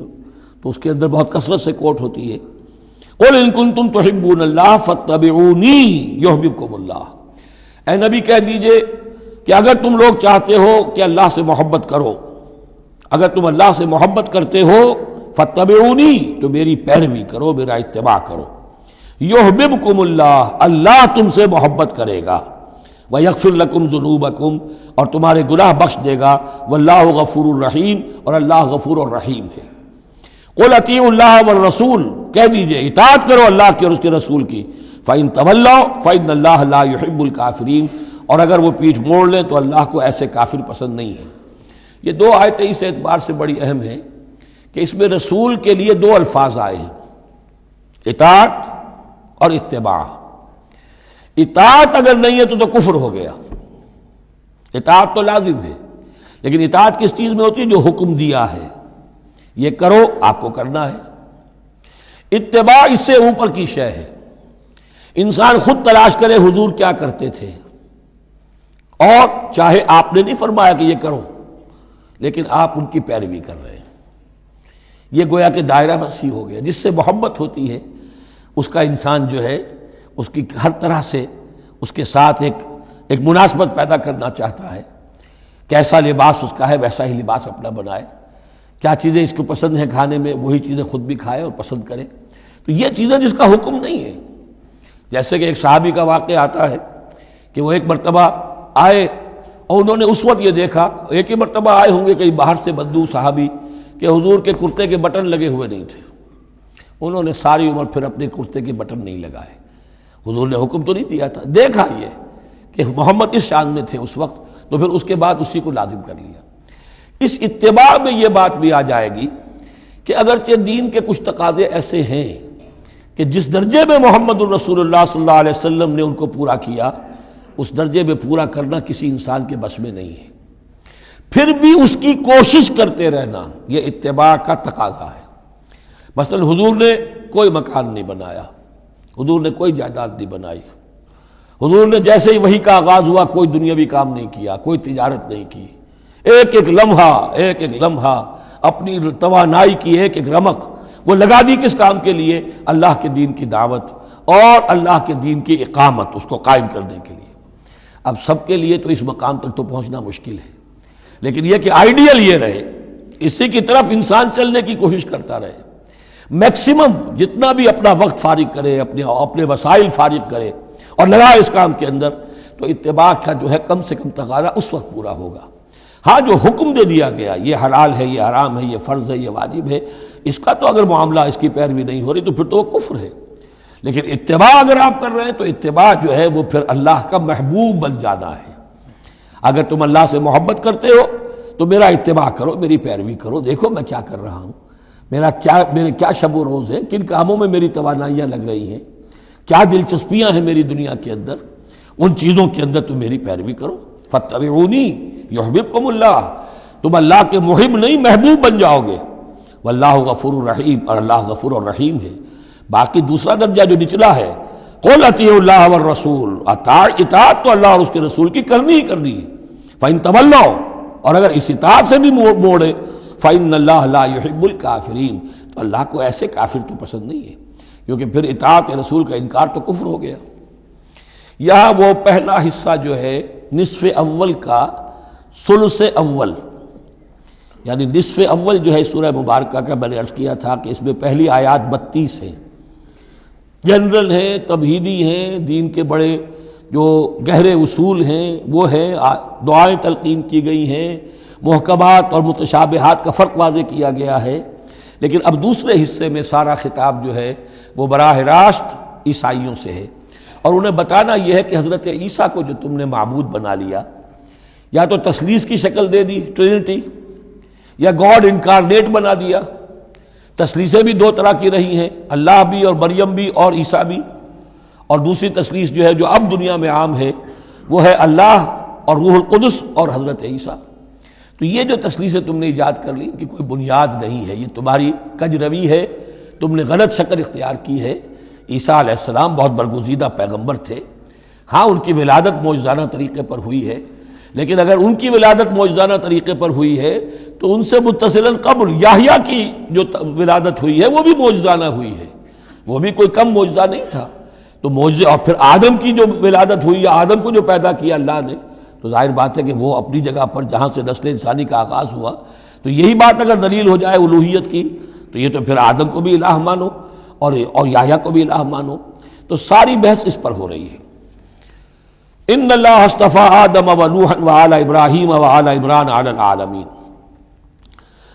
تو اس کے اندر بہت کثرت سے کوٹ ہوتی ہے، قُلْ إِن كُنتُمْ تُحِبُّونَ اللَّهَ فَاتَّبِعُونِي يُحْبِبْكُمُ اللَّهُ، اے نبی کہہ دیجئے کہ اگر تم لوگ چاہتے ہو کہ اللہ سے محبت کرو، اگر تم اللہ سے محبت کرتے ہو، فاتبعونی، تو میری پیروی کرو، میرا اتباع کرو، یحببکم اللہ، اللہ تم سے محبت کرے گا، وَيَغْفِرْ لَكُمْ ذُنُوبَكُمْ، اور تمہارے گناہ بخش دے گا، وَاللَّهُ غَفُورٌ رَحِيمٌ، اور اللہ غفور الرحیم ہے۔ قُلْ اطیعوا اللہ والرسول، کہہ دیجئے اطاعت کرو اللہ کی اور اس کے رسول کی، فَإِن تَوَلَّوْا فَإِنَّ اللَّهَ لَا يُحِبُّ الْكَافِرِينَ، اور اگر وہ پیٹھ موڑ لیں تو اللہ کو ایسے کافر پسند نہیں ہے۔ یہ دو آیتیں اس اعتبار سے بڑی اہم ہیں کہ اس میں رسول کے لیے دو الفاظ آئے ہیں، اطاعت اور اتباع۔ اطاعت اگر نہیں ہے تو کفر ہو گیا۔ اطاعت تو لازم ہے، لیکن اطاعت کس چیز میں ہوتی ہے؟ جو حکم دیا ہے یہ کرو، آپ کو کرنا ہے۔ اتباع اس سے اوپر کی شے ہے، انسان خود تلاش کرے حضور کیا کرتے تھے، اور چاہے آپ نے نہیں فرمایا کہ یہ کرو لیکن آپ ان کی پیروی کر رہے ہیں، یہ گویا کہ دائرہ وسیع ہو گیا۔ جس سے محبت ہوتی ہے اس کا انسان جو ہے اس کی ہر طرح سے اس کے ساتھ ایک مناسبت پیدا کرنا چاہتا ہے، کیسا لباس اس کا ہے ویسا ہی لباس اپنا بنائے، کیا چیزیں اس کو پسند ہیں کھانے میں وہی چیزیں خود بھی کھائے اور پسند کرے۔ تو یہ چیزیں جس کا حکم نہیں ہے، جیسے کہ ایک صحابی کا واقعہ آتا ہے کہ وہ ایک مرتبہ آئے اور انہوں نے اس وقت یہ دیکھا، ایک ہی مرتبہ آئے ہوں گے کہیں باہر سے بدو صحابی، کہ حضور کے کرتے کے بٹن لگے ہوئے نہیں تھے۔ انہوں نے ساری عمر پھر اپنے کرتے کے بٹن نہیں لگائے، حضور نے حکم تو نہیں دیا تھا، دیکھا یہ کہ محمد اس شان میں تھے اس وقت، تو پھر اس کے بعد اسی کو لازم کر لیا۔ اس اتباع میں یہ بات بھی آ جائے گی کہ اگرچہ دین کے کچھ تقاضے ایسے ہیں کہ جس درجے میں محمد الرسول اللہ صلی اللہ علیہ وسلم نے ان کو پورا کیا، اس درجے میں پورا کرنا کسی انسان کے بس میں نہیں ہے، پھر بھی اس کی کوشش کرتے رہنا یہ اتباع کا تقاضا ہے۔ مثلا حضور نے کوئی مکان نہیں بنایا، حضور نے کوئی جائیداد نہیں بنائی، حضور نے جیسے ہی وحی کا آغاز ہوا کوئی دنیاوی کام نہیں کیا، کوئی تجارت نہیں کی، ایک ایک لمحہ اپنی توانائی کی ایک ایک رمق وہ لگا دی کس کام کے لیے؟ اللہ کے دین کی دعوت اور اللہ کے دین کی اقامت، اس کو قائم کرنے کے لیے۔ اب سب کے لیے تو اس مقام تک تو پہنچنا مشکل ہے، لیکن یہ کہ آئیڈیل یہ رہے، اسی کی طرف انسان چلنے کی کوشش کرتا رہے، میکسیمم جتنا بھی اپنا وقت فارغ کرے، اپنے وسائل فارغ کرے اور لگائے اس کام کے اندر، تو اتباع کا جو ہے کم سے کم تقاضا اس وقت پورا ہوگا۔ ہاں جو حکم دے دیا گیا یہ حلال ہے، یہ حرام ہے، یہ فرض ہے، یہ واجب ہے، اس کا تو اگر معاملہ اس کی پیروی نہیں ہو رہی تو پھر تو وہ کفر ہے۔ لیکن اتباع اگر آپ کر رہے ہیں تو اتباع جو ہے وہ پھر اللہ کا محبوب بن جانا ہے۔ اگر تم اللہ سے محبت کرتے ہو تو میرا اتباع کرو، میری پیروی کرو، دیکھو میں کیا کر رہا ہوں، میرے کیا شب و روز ہے، کن کاموں میں میری توانائیاں لگ رہی ہیں، کیا دلچسپیاں ہیں میری دنیا کے اندر، ان چیزوں کے اندر تم میری پیروی کرو۔ فاتبعونی یحببکم اللہ، تم اللہ کے محب نہیں محبوب بن جاؤ گے۔ واللہ غفور الرحیم، اور اللہ غفور الرحیم ہے۔ باقی دوسرا درجہ جو نچلا ہے، قل اطیعوا اللہ والرسول، اطاعت تو اللہ اور اس کے رسول کی کرنی ہی کرنی ہے۔ فإن تولوا، اور اگر اس اطاعت سے بھی موڑے، فإن اللہ لا يحب الکافرین، تو اللہ کو ایسے کافر تو پسند نہیں ہے، کیونکہ پھر اطاعت رسول کا انکار تو کفر ہو گیا۔ یہاں وہ پہلا حصہ جو ہے نصف اول کا ثلث اول، یعنی نصف اول جو ہے سورہ مبارکہ کا، میں نے عرض کیا تھا کہ اس میں پہلی آیات 32 ہیں، جنرل ہیں، تمہیدی ہیں، دین کے بڑے جو گہرے اصول ہیں وہ ہیں، دعائیں تلقین کی گئی ہیں، محکمات اور متشابہات کا فرق واضح کیا گیا ہے۔ لیکن اب دوسرے حصے میں سارا خطاب جو ہے وہ براہ راست عیسائیوں سے ہے، اور انہیں بتانا یہ ہے کہ حضرت عیسیٰ کو جو تم نے معبود بنا لیا، یا تو تثلیث کی شکل دے دی ٹرینٹی، یا گاڈ انکارنیٹ بنا دیا۔ تثلیثیں بھی دو طرح کی رہی ہیں، اللہ بھی اور مریم بھی اور عیسیٰ بھی، اور دوسری تثلیث جو ہے جو اب دنیا میں عام ہے وہ ہے اللہ اور روح القدس اور حضرت عیسیٰ۔ تو یہ جو تثلیثیں تم نے ایجاد کر لی کہ کوئی بنیاد نہیں ہے، یہ تمہاری کج روی ہے، تم نے غلط شکل اختیار کی ہے۔ عیسیٰ علیہ السلام بہت برگزیدہ پیغمبر تھے، ہاں ان کی ولادت معجزانہ طریقے پر ہوئی ہے، لیکن اگر ان کی ولادت معجزانہ طریقے پر ہوئی ہے تو ان سے متصلاً قبل یحییٰ کی جو ولادت ہوئی ہے وہ بھی معجزانہ ہوئی ہے، وہ بھی کوئی کم معجزہ نہیں تھا۔ تو معجزے، اور پھر آدم کی جو ولادت ہوئی یا آدم کو جو پیدا کیا اللہ نے، تو ظاہر بات ہے کہ وہ اپنی جگہ پر جہاں سے نسل انسانی کا آغاز ہوا، تو یہی بات اگر دلیل ہو جائے الوہیت کی تو یہ تو پھر آدم کو بھی الہ مانو اور یحییٰ کو بھی الہ مانو۔ تو ساری بحث اس پر ہو رہی ہے۔ ان اللہ اصطفى آدم ونوحا وآل ابراہیم وآل عمران علی العالمین،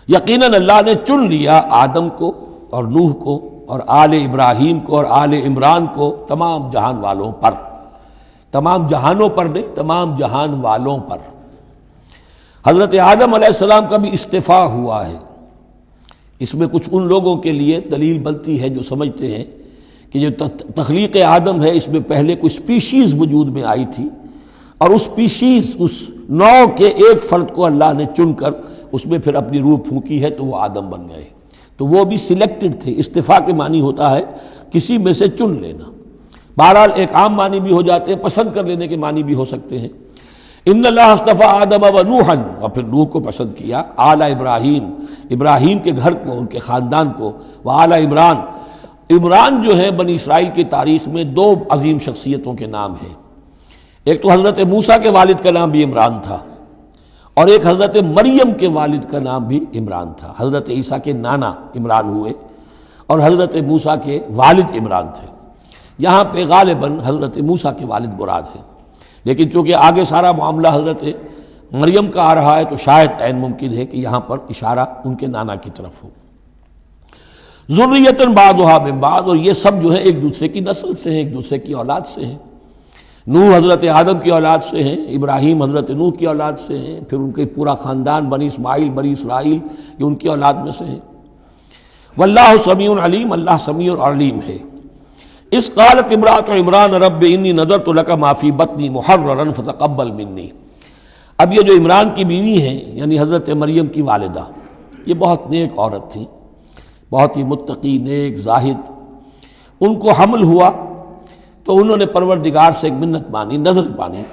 یقیناً اللہ نے چن لیا آدم کو اور نوح کو اور آل ابراہیم کو اور آل عمران کو تمام جہان والوں پر، تمام جہانوں پر نہیں، تمام جہان والوں پر۔ حضرت آدم علیہ السلام کا بھی استفاء ہوا ہے۔ اس میں کچھ ان لوگوں کے لیے دلیل بنتی ہے جو سمجھتے ہیں کہ جو تخلیق آدم ہے اس میں پہلے کوئی سپیشیز وجود میں آئی تھی، اور اس سپیشیز، اس نوع کے ایک فرد کو اللہ نے چن کر اس میں پھر اپنی روح پھونکی ہے تو وہ آدم بن گئے، تو وہ بھی سلیکٹڈ تھے۔ استفاء کے معنی ہوتا ہے کسی میں سے چن لینا، بہرحال ایک عام معنی بھی ہو جاتے ہیں، پسند کر لینے کے معنی بھی ہو سکتے ہیں۔ ان اللہ اصطفى آدم ونوحا، اور پھر نوح کو پسند کیا، آل ابراہیم، ابراہیم کے گھر کو، ان کے خاندان کو، وآل عمران، عمران جو ہے بنی اسرائیل کی تاریخ میں دو عظیم شخصیتوں کے نام ہیں، ایک تو حضرت موسیٰ کے والد کا نام بھی عمران تھا، اور ایک حضرت مریم کے والد کا نام بھی عمران تھا۔ حضرت عیسیٰ کے نانا عمران ہوئے اور حضرت موسیٰ کے والد عمران تھے۔ یہاں پہ غالباً حضرت موسیٰ کے والد مراد ہیں، لیکن چونکہ آگے سارا معاملہ حضرت مریم کا آ رہا ہے تو شاید عین ممکن ہے کہ یہاں پر اشارہ ان کے نانا کی طرف ہو۔ ذریۃ بعضھا من بعض، اور یہ سب جو ہے ایک دوسرے کی نسل سے ہیں، ایک دوسرے کی اولاد سے ہیں۔ نوح حضرت آدم کی اولاد سے ہیں، ابراہیم حضرت نوح کی اولاد سے ہیں، پھر ان کے پورا خاندان بنی اسماعیل بنی اسرائیل یہ ان کی اولاد میں سے ہیں۔ واللہ سمیع علیم، اللہ سمیع اور علیم ہے۔ اس قالت امرأۃ عمران رب انی نذرت لک ما فی بطنی محررا فتقبل منی۔ اب یہ جو عمران کی بیوی ہیں یعنی حضرت مریم کی والدہ، یہ بہت نیک عورت تھیں، بہت ہی متقی، نیک، زاہد۔ ان کو حمل ہوا تو انہوں نے پروردگار سے ایک منت مانی، نظر مانی،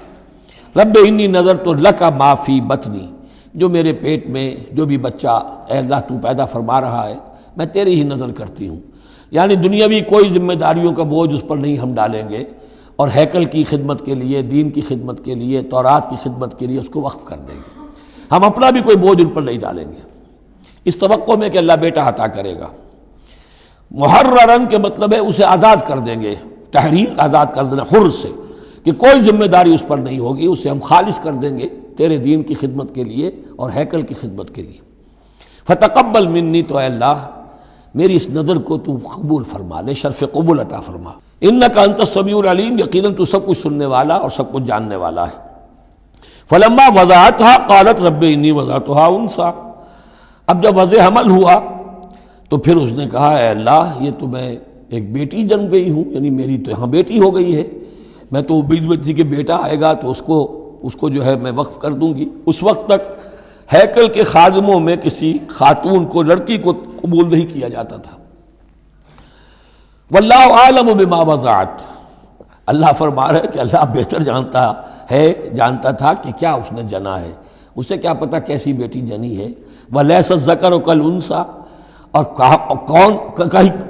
رب انی نذرت لک ما فی بطنی، جو میرے پیٹ میں جو بھی بچہ اے اللہ تو پیدا فرما رہا ہے میں تیری ہی نظر کرتی ہوں، یعنی دنیاوی کوئی ذمہ داریوں کا بوجھ اس پر نہیں ہم ڈالیں گے، اور ہیکل کی خدمت کے لیے، دین کی خدمت کے لیے، تورات کی خدمت کے لیے اس کو وقف کر دیں گے، ہم اپنا بھی کوئی بوجھ ان پر نہیں ڈالیں گے، اس توقع میں کہ اللہ بیٹا عطا کرے گا۔ محررن کے مطلب ہے اسے آزاد کر دیں گے، تحریر آزاد کر دینا، حر سے، کہ کوئی ذمہ داری اس پر نہیں ہوگی، اسے ہم خالص کر دیں گے تیرے دین کی خدمت کے لیے اور ہیکل کی خدمت کے لیے۔ فتقبل منی، تو اے اللہ میری اس نظر کو تو قبول فرما لے، شرف قبول عطا فرما۔ انک انت السمیع العلیم، یقیناً تو سب کچھ سننے والا اور سب کچھ جاننے والا ہے۔ فلما وضعتها قالت رب انی وضعتها انثی، اب جب وضع حمل ہوا تو پھر اس نے کہا اے اللہ یہ تو میں ایک بیٹی جن گئی ہوں، یعنی میری تو یہاں بیٹی ہو گئی ہے، میں تو امید میں تھی کہ بیٹا آئے گا تو اس کو جو ہے میں وقف کر دوں گی۔ اس وقت تک ہیکل کے خادموں میں کسی خاتون کو، لڑکی کو قبول نہیں کیا جاتا تھا۔ واللہ عالم بما وضعت، اللہ فرما رہا ہے کہ اللہ بہتر جانتا تھا کہ کیا اس نے جنا ہے، اسے کیا پتا کیسی بیٹی جنی ہے۔ ولیس الذکر کالانثی، اور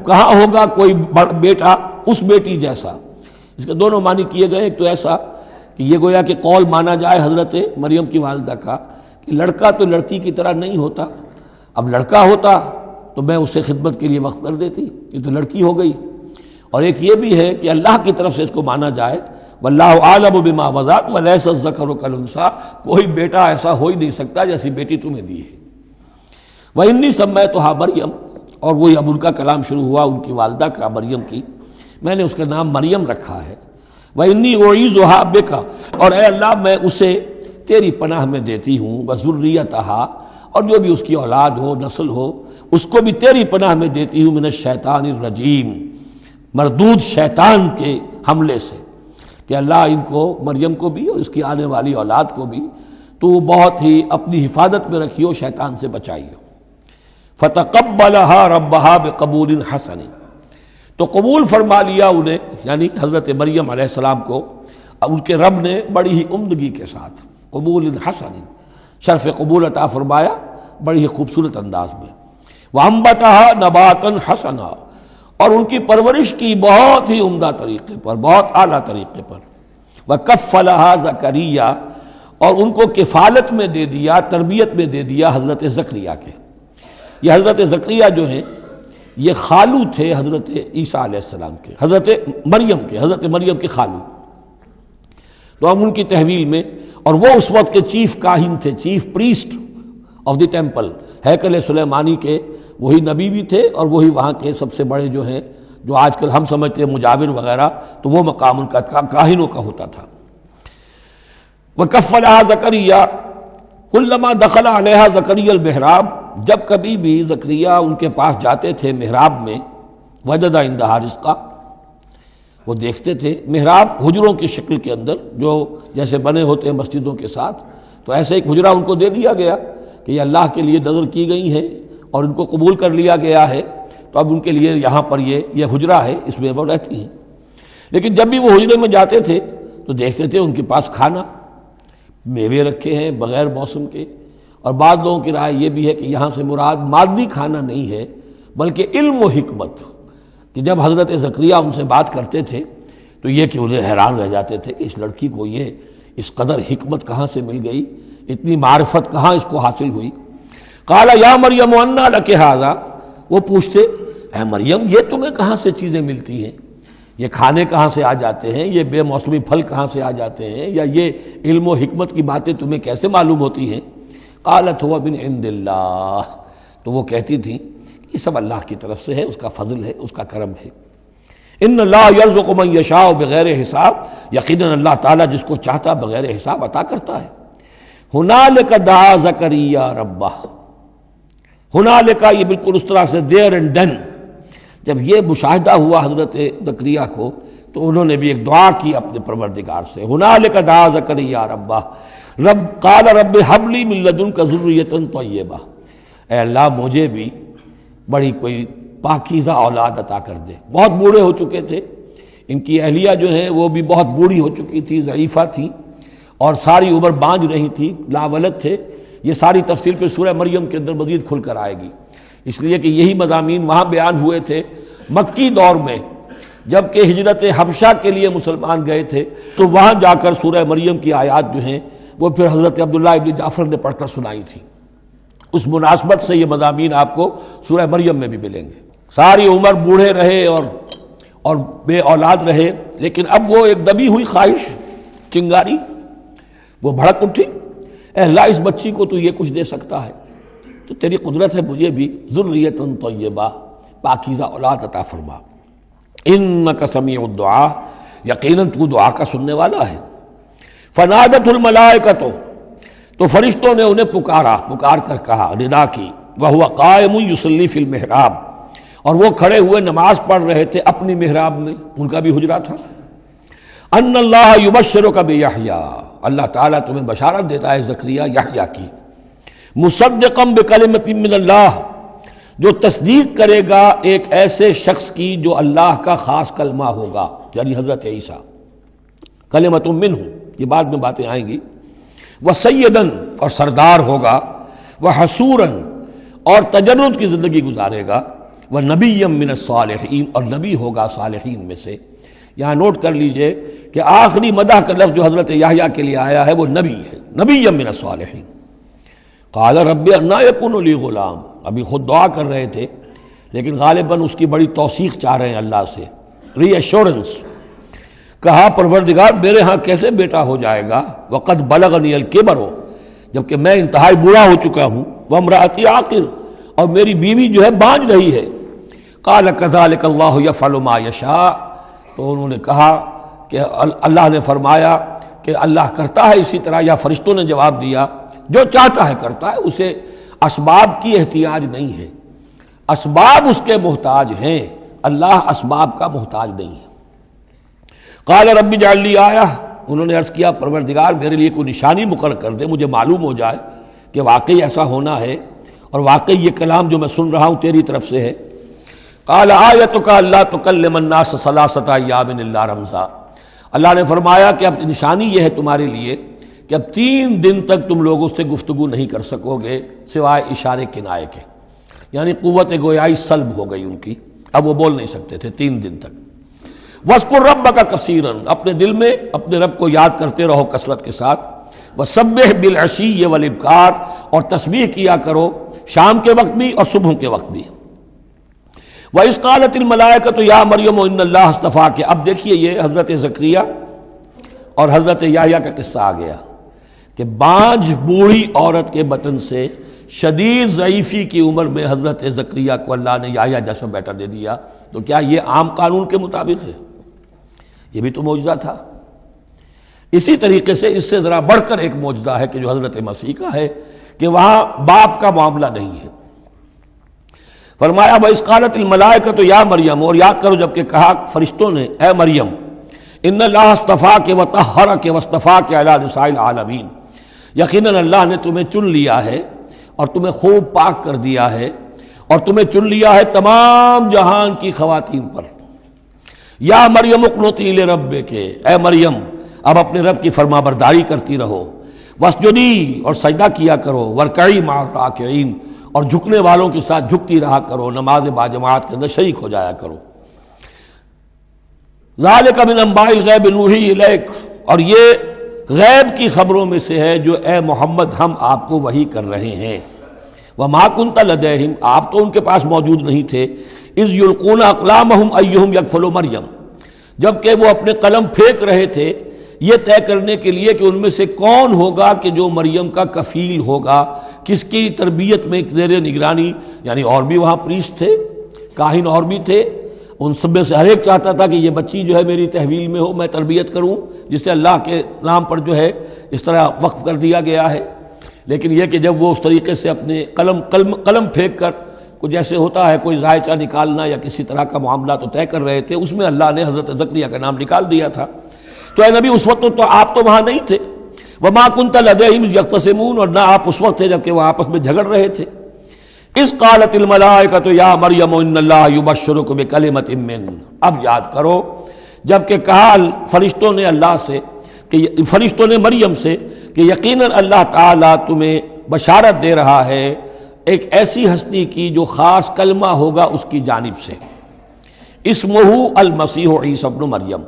کہاں ہوگا کوئی بیٹا اس بیٹی جیسا۔ اس کے دونوں معنی کیے گئے، ایک تو ایسا کہ یہ گویا کہ قول مانا جائے حضرت مریم کی والدہ کا کہ لڑکا تو لڑکی کی طرح نہیں ہوتا، اب لڑکا ہوتا تو میں اسے خدمت کے لیے وقف کر دیتی، یہ تو لڑکی ہو گئی۔ اور ایک یہ بھی ہے کہ اللہ کی طرف سے اس کو مانا جائے واللہ عالم بما وضعت ولیس الذکر کالانثی، کوئی بیٹا ایسا ہو ہی نہیں سکتا جیسی بیٹی تمہیں دی ہے۔ وَإِنِّي سَمَّيْتُهَا مریم، اور وہی اب ان کا کلام شروع ہوا ان کی والدہ کا، مریم کی، میں نے اس کا نام مریم رکھا ہے۔ وَإِنِّي أُعِيذُهَا بِكَ، اور اے اللہ میں اسے تیری پناہ میں دیتی ہوں، وَذُرِّيَّتَهَا، اور جو بھی اس کی اولاد ہو، نسل ہو، اس کو بھی تیری پناہ میں دیتی ہوں، مِنَ الشَّيْطَانِ الرَّجِيمِ، مردود شیطان کے حملے سے، کہ اللہ ان کو، مریم کو بھی اور اس کی آنے والی اولاد کو بھی تو بہت ہی اپنی حفاظت میں رکھیو، شیطان سے بچائیو۔ فتقبلها ربها بقبول حسن، تو قبول فرما لیا انہیں، یعنی حضرت مریم علیہ السلام کو ان کے رب نے بڑی ہی عمدگی کے ساتھ، قبول حسن، شرف قبول عطا فرمایا بڑی ہی خوبصورت انداز میں۔ وانبتها نباتا حسنا، اور ان کی پرورش کی بہت ہی عمدہ طریقے پر، بہت اعلیٰ طریقے پر۔ وکفلها زکریا، اور ان کو کفالت میں دے دیا، تربیت میں دے دیا حضرت زکریا کے۔ یہ حضرت زکریا جو ہیں یہ خالو تھے حضرت عیسیٰ علیہ السلام کے، حضرت مریم کے خالو۔ تو ہم ان کی تحویل میں، اور وہ اس وقت کے چیف کاہن تھے، chief priest of the temple, ہیکل سلیمانی کے وہی نبی بھی تھے، اور وہی وہاں کے سب سے بڑے جو ہیں، جو آج کل ہم سمجھتے ہیں مجاور وغیرہ، تو وہ مقام ان کا کاہنوں کا ہوتا تھا۔ وَكَفَّلَهَا زَكَرِيَّا كُلَّمَا دَخَلَ عَلَيْهَا زَكَرِيَّا الْمِحْرَابَ، جب کبھی بھی زکریا ان کے پاس جاتے تھے محراب میں، وجد عندها رزقا، وہ دیکھتے تھے محراب حجروں کی شکل کے اندر جو جیسے بنے ہوتے ہیں مسجدوں کے ساتھ، تو ایسے ایک حجرہ ان کو دے دیا گیا کہ یہ اللہ کے لیے نذر کی گئی ہے اور ان کو قبول کر لیا گیا ہے، تو اب ان کے لیے یہاں پر یہ حجرہ ہے، اس میں وہ رہتی ہیں۔ لیکن جب بھی وہ حجرے میں جاتے تھے تو دیکھتے تھے ان کے پاس کھانا، میوے رکھے ہیں بغیر موسم کے، اور بعض لوگوں کی رائے یہ بھی ہے کہ یہاں سے مراد مادی کھانا نہیں ہے بلکہ علم و حکمت، کہ جب حضرت زکریا ان سے بات کرتے تھے تو یہ کہ انہیں حیران رہ جاتے تھے کہ اس لڑکی کو یہ اس قدر حکمت کہاں سے مل گئی، اتنی معرفت کہاں اس کو حاصل ہوئی۔ قال یا مریم انا لک ھذا، وہ پوچھتے اے مریم یہ تمہیں کہاں سے چیزیں ملتی ہیں، یہ کھانے کہاں سے آ جاتے ہیں، یہ بے موسمی پھل کہاں سے آ جاتے ہیں، یا یہ علم و حکمت کی باتیں تمہیں کیسے معلوم ہوتی ہیں؟ قالت هو من عند اللہ، تو وہ کہتی تھیں یہ سب اللہ کی طرف سے ہے، اس کا فضل ہے، اس کا کرم ہے۔ ان اللہ یرزق من یشاء بغیر حساب، یقیناً اللہ تعالیٰ جس کو چاہتا بغیر حساب عطا کرتا ہے۔ ہنالک دعا زکریا ربہ، ہنالک یہ بالکل اس طرح سے دیر اینڈ دین، جب یہ مشاہدہ ہوا حضرت زکریا کو تو انہوں نے بھی ایک دعا کی اپنے پروردگار سے۔ ہنالک دعا زکریا ربہ رب قال رب هب لی من لدنک ذریۃ طیبہ، اے اللہ مجھے بھی بڑی کوئی پاکیزہ اولاد عطا کر دے۔ بہت بوڑھے ہو چکے تھے، ان کی اہلیہ جو ہیں وہ بھی بہت بوڑھی ہو چکی تھی، ضعیفہ تھی، اور ساری عمر بانجھ رہی تھی، لاولد تھے۔ یہ ساری تفصیل پھر سورہ مریم کے اندر مزید کھل کر آئے گی، اس لیے کہ یہی مضامین وہاں بیان ہوئے تھے مکی دور میں، جب کہ ہجرت حبشہ کے لیے مسلمان گئے تھے، تو وہاں جا کر سورہ مریم کی آیات جو ہیں وہ پھر حضرت عبداللہ ابن جعفر نے پڑھ کر سنائی تھی۔ اس مناسبت سے یہ مضامین آپ کو سورہ مریم میں بھی ملیں گے۔ ساری عمر بوڑھے رہے اور بے اولاد رہے، لیکن اب وہ ایک دبی ہوئی خواہش، چنگاری، وہ بھڑک اٹھی، اے اللہ اس بچی کو تو یہ کچھ دے سکتا ہے تو تیری قدرت ہے مجھے بھی ذریۃ طیبہ، پاکیزہ اولاد عطا فرما۔ انک سمیع الدعاء، یقیناً تو دعا کا سننے والا ہے۔ فنادت الملائکۃ، تو فرشتوں نے انہیں پکار کر کہا، ندا کی، وہو قائم یصلی فی المحراب، اور وہ کھڑے ہوئے نماز پڑھ رہے تھے اپنی محراب میں، ان کا بھی حجرہ تھا۔ ان اللہ یبشرک بیحییٰ، اللہ تعالیٰ تمہیں بشارت دیتا ہے زکریا یحییٰ کی، مصدقا بکلمۃ من اللہ، جو تصدیق کرے گا ایک ایسے شخص کی جو اللہ کا خاص کلمہ ہوگا، یعنی حضرت عیسیٰ، کلمۃ منہ، یہ بعد میں باتیں آئیں گی، وسیداً، اور سردار ہوگا، وحسوراً، اور تجرد کی زندگی گزارے گا، ونبیا من الصالحین، اور نبی ہوگا صالحین میں سے۔ یہاں نوٹ کر لیجئے کہ آخری مدح کا لفظ جو حضرت یحییٰ کے لیے آیا ہے وہ نبی ہے، نبیا من الصالحین۔ قال رب انا یکون لی غلام، ابھی خود دعا کر رہے تھے لیکن غالباً اس کی بڑی توثیق چاہ رہے ہیں اللہ سے، ری ایشورنس۔ کہا پروردگار میرے ہاں کیسے بیٹا ہو جائے گا، وقد بلغنی الکبر، جبکہ میں انتہائی بوڑھا ہو چکا ہوں، وامرأتی عاقر، اور میری بیوی جو ہے بانجھ رہی ہے۔ قال کذلک اللہ یفعل ما یشاء، تو انہوں نے کہا کہ اللہ نے فرمایا کہ اللہ کرتا ہے اسی طرح، یا فرشتوں نے جواب دیا جو چاہتا ہے کرتا ہے، اسے اسباب کی احتیاج نہیں ہے، اسباب اس کے محتاج ہیں، اللہ اسباب کا محتاج نہیں ہے۔ قال رب اجعل لی آیہ، انہوں نے عرض کیا پروردگار میرے لیے کوئی نشانی مقرر کر دے، مجھے معلوم ہو جائے کہ واقعی ایسا ہونا ہے اور واقعی یہ کلام جو میں سن رہا ہوں تیری طرف سے ہے۔ قال آیتک الا تکلم الناس ثلاثۃ ایام الا رمزا، اللہ نے فرمایا کہ اب نشانی یہ ہے تمہارے لیے کہ اب 3 دن تک تم لوگوں سے گفتگو نہیں کر سکو گے سوائے اشارے کنائے کے، یعنی قوت گویائی سلب ہو گئی ان کی، اب وہ بول نہیں سکتے تھے 3 دن تک۔ وَاذْكُرْ رَبَّكَ كَثِيرًا، اپنے دل میں اپنے رب کو یاد کرتے رہو کثرت کے ساتھ۔ وَسَبِّحْ بِالْعَشِيِّ وَالْإِبْكَارِ، اور تسبیح کیا کرو شام کے وقت بھی اور صبح کے وقت بھی۔ وَإِذْ قَالَتِ الْمَلَائِكَةُ يَا مَرْيَمُ إِنَّ اللَّهَ اصْطَفَاكِ، اب دیکھیے یہ حضرت زکریا اور حضرت یحییٰ کا قصہ آ گیا کہ بانجھ بوڑھی عورت کے بطن سے شدید ضعیفی کی عمر میں حضرت زکریا کو اللہ نے یحییٰ جیسا بیٹا دے دیا، تو کیا یہ عام قانون کے مطابق ہے؟ یہ بھی تو معجزہ تھا۔ اسی طریقے سے اس سے ذرا بڑھ کر ایک معجزہ ہے کہ جو حضرت مسیح کا ہے کہ وہاں باپ کا معاملہ نہیں ہے۔ فرمایا وَإِذْ قَالَتِ الْمَلَائِكَةُ يَا مَرْيَمُ، اور یاد کرو جب کہ کہا فرشتوں نے اے مریم، ان اللہ اصطفاک وطہرک واصطفاک علی نساء العالمین، یقیناً اللہ نے تمہیں چن لیا ہے اور تمہیں خوب پاک کر دیا ہے اور تمہیں چن لیا ہے تمام جہان کی خواتین پر۔ یا مریم اقنتی لربک، اے مریم اب اپنے رب کی فرما برداری کرتی رہو، واسجدی، اور سجدہ کیا کرو، ورکعی مع الراکعین، اور جھکنے والوں کے ساتھ جھکتی رہا کرو، نماز باجماعت کے اندر شریک ہو جایا کرو۔ ذالک من انباء الغیب نوحی الیک، اور یہ غیب کی خبروں میں سے ہے جو اے محمد ہم آپ کو وحی کر رہے ہیں۔ وما کنت لدیہم، آپ تو ان کے پاس موجود نہیں تھے، اذ یلقون اقلامہم ایہم یکفل مریم، جبکہ وہ اپنے قلم پھینک رہے تھے یہ طے کرنے کے لیے کہ ان میں سے کون ہوگا کہ جو مریم کا کفیل ہوگا، کس کی تربیت میں زیر نگرانی، یعنی اور بھی وہاں پریسٹ تھے، کاہن اور بھی تھے، ان سب میں سے ہر ایک چاہتا تھا کہ یہ بچی جو ہے میری تحویل میں ہو، میں تربیت کروں، جسے اللہ کے نام پر جو ہے اس طرح وقف کر دیا گیا ہے۔ لیکن یہ کہ جب وہ اس طریقے سے اپنے قلم پھینک کر کچھ جیسے ہوتا ہے کوئی ذائچہ نکالنا یا کسی طرح کا معاملہ تو طے کر رہے تھے، اس میں اللہ نے حضرت زکریا کا نام نکال دیا تھا۔ تو اے نبی اس وقت تو آپ تو وہاں نہیں تھے، وما کنت لدیہم یختصمون، اور نہ آپ اس وقت تھے جب کہ وہ آپس میں جھگڑ رہے تھے۔ اذ قالت الملائکۃ یا مریم ان اللہ یبشرک بکلمۃ من، اب یاد کرو جب کہ کہا فرشتوں نے اللہ سے، کہ فرشتوں نے مریم سے کہ یقیناً اللہ تعالیٰ تمہیں بشارت دے رہا ہے ایک ایسی ہستی کی جو خاص کلمہ ہوگا اس کی جانب سے، اسمہ المسیح عیسی ابن مریم،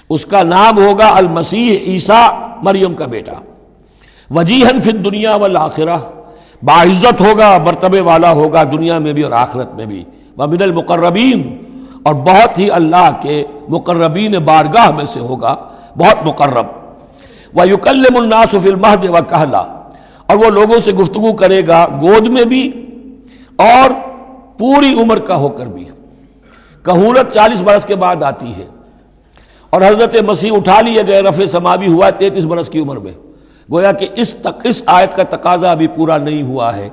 اس کا نام ہوگا المسیح عیسیٰ مریم کا بیٹا، وجیہاً فی الدنیا والآخرہ، باعزت ہوگا، مرتبے والا ہوگا دنیا میں بھی اور آخرت میں بھی، ومن المقربین، اور بہت ہی اللہ کے مقربین بارگاہ میں سے ہوگا، بہت مقرب، وَيُكَلِّمُ النَّاسُ فِي الْمَهْدِ وَكَهْلًا، اور وہ لوگوں سے گفتگو کرے گا گود میں بھی اور پوری عمر کا ہو کر بھی۔ کہولت 40 برس کے بعد آتی ہے، اور حضرت مسیح اٹھا لیے گئے، رفع سماوی ہوا 33 برس کی عمر میں، گویا کہ اس آیت کا تقاضا ابھی پورا نہیں ہوا ہے۔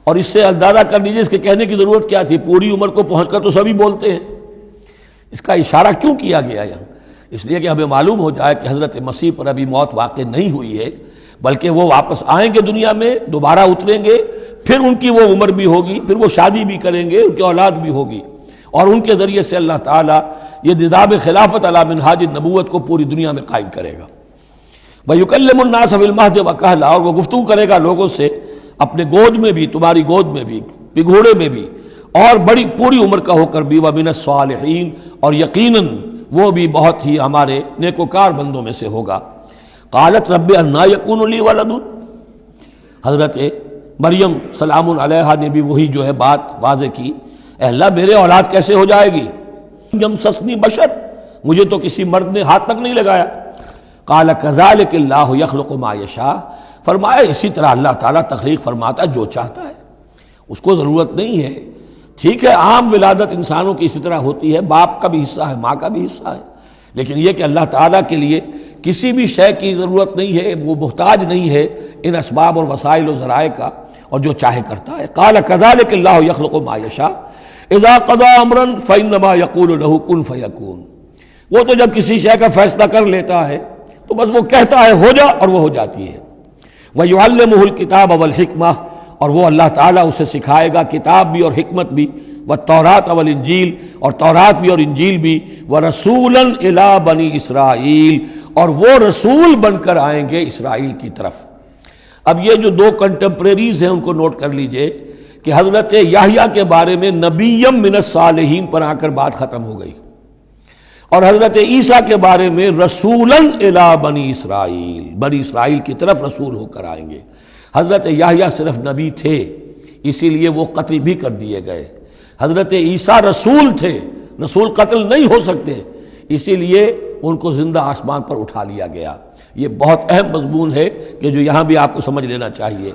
اور اس سے اندازہ کر لیجیے اس کے کہنے کی ضرورت کیا تھی، پوری عمر کو پہنچ کر تو سبھی بولتے ہیں، اس کا اشارہ کیوں کیا گیا یہاں؟ اس لیے کہ ہمیں معلوم ہو جائے کہ حضرت مسیح پر ابھی موت واقع نہیں ہوئی ہے، بلکہ وہ واپس آئیں گے دنیا میں، دوبارہ اتریں گے، پھر ان کی وہ عمر بھی ہوگی، پھر وہ شادی بھی کریں گے، ان کی اولاد بھی ہوگی، اور ان کے ذریعے سے اللہ تعالیٰ یہ نظام خلافت علی منہاج النبوت کو پوری دنیا میں قائم کرے گا۔ وَيُكَلِّمُ النَّاسَ فِي الْمَهْدِ وَكَهْلًا، اور وہ گفتگو کرے گا لوگوں سے اپنے گود میں بھی، تمہاری گود میں بھی، پگھوڑے میں بھی، اور بڑی پوری عمر کا ہو کر بھی، وَمِنَ الصَّالِحِينَ، اور یقیناً وہ بھی بہت ہی ہمارے نیکوکار بندوں میں سے ہوگا۔ قالت رب انا یکون لی ولد، حضرت مریم سلام علیہا نے بھی وہی جو ہے بات واضح کی، اے اللہ میرے اولاد کیسے ہو جائے گی، یمسسنی بشر، مجھے تو کسی مرد نے ہاتھ تک نہیں لگایا۔ قال کذالک اللہ یخلق ما یشاء، فرمایا اسی طرح اللہ تعالیٰ تخلیق فرماتا ہے جو چاہتا ہے، اس کو ضرورت نہیں ہے۔ ٹھیک ہے عام ولادت انسانوں کی اسی طرح ہوتی ہے، باپ کا بھی حصہ ہے، ماں کا بھی حصہ ہے، لیکن یہ کہ اللہ تعالیٰ کے لیے کسی بھی شے کی ضرورت نہیں ہے، وہ محتاج نہیں ہے ان اسباب اور وسائل و ذرائع کا، اور جو چاہے کرتا ہے۔ قال کذالک اللہ یخلق ما یشاء اذا قضى امرا فانما یقول له کن فیکون، وہ تو جب کسی شے کا فیصلہ کر لیتا ہے تو بس وہ کہتا ہے ہو جا اور وہ ہو جاتی ہے۔ وَيُعَلِّمُهُ الْكِتَابَ وَالْحِكْمَةَ، اور وہ اللہ تعالیٰ اسے سکھائے گا کتاب بھی اور حکمت بھی، وَالتَّوْرَاةَ وَالْإِنْجِيلَ، اور تورات بھی اور انجیل بھی، وَرَسُولًا إِلَىٰ بَنِي إِسْرَائِيل، اور وہ رسول بن کر آئیں گے اسرائیل کی طرف۔ اب یہ جو دو کنٹمپریریز ہیں ان کو نوٹ کر لیجئے کہ حضرت یحییٰ کے بارے میں نبیم من الصالحین پر آ کر بات ختم ہو گئی، اور حضرت عیسیٰ کے بارے میں رسولاً الی بنی اسرائیل، بنی اسرائیل کی طرف رسول ہو کر آئیں گے۔ حضرت یحییٰ صرف نبی تھے اسی لیے وہ قتل بھی کر دیے گئے، حضرت عیسیٰ رسول تھے، رسول قتل نہیں ہو سکتے، اسی لیے ان کو زندہ آسمان پر اٹھا لیا گیا۔ یہ بہت اہم مضمون ہے کہ جو یہاں بھی آپ کو سمجھ لینا چاہیے۔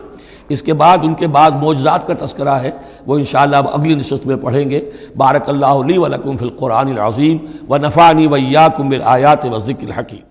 اس کے بعد ان کے بعد معجزات کا تذکرہ ہے، وہ انشاءاللہ اب اگلی نشست میں پڑھیں گے۔ بارک اللہ لی و لکم فی القرآن العظیم و نفعنی و ایاکم بالآیات والذکر الحکیم۔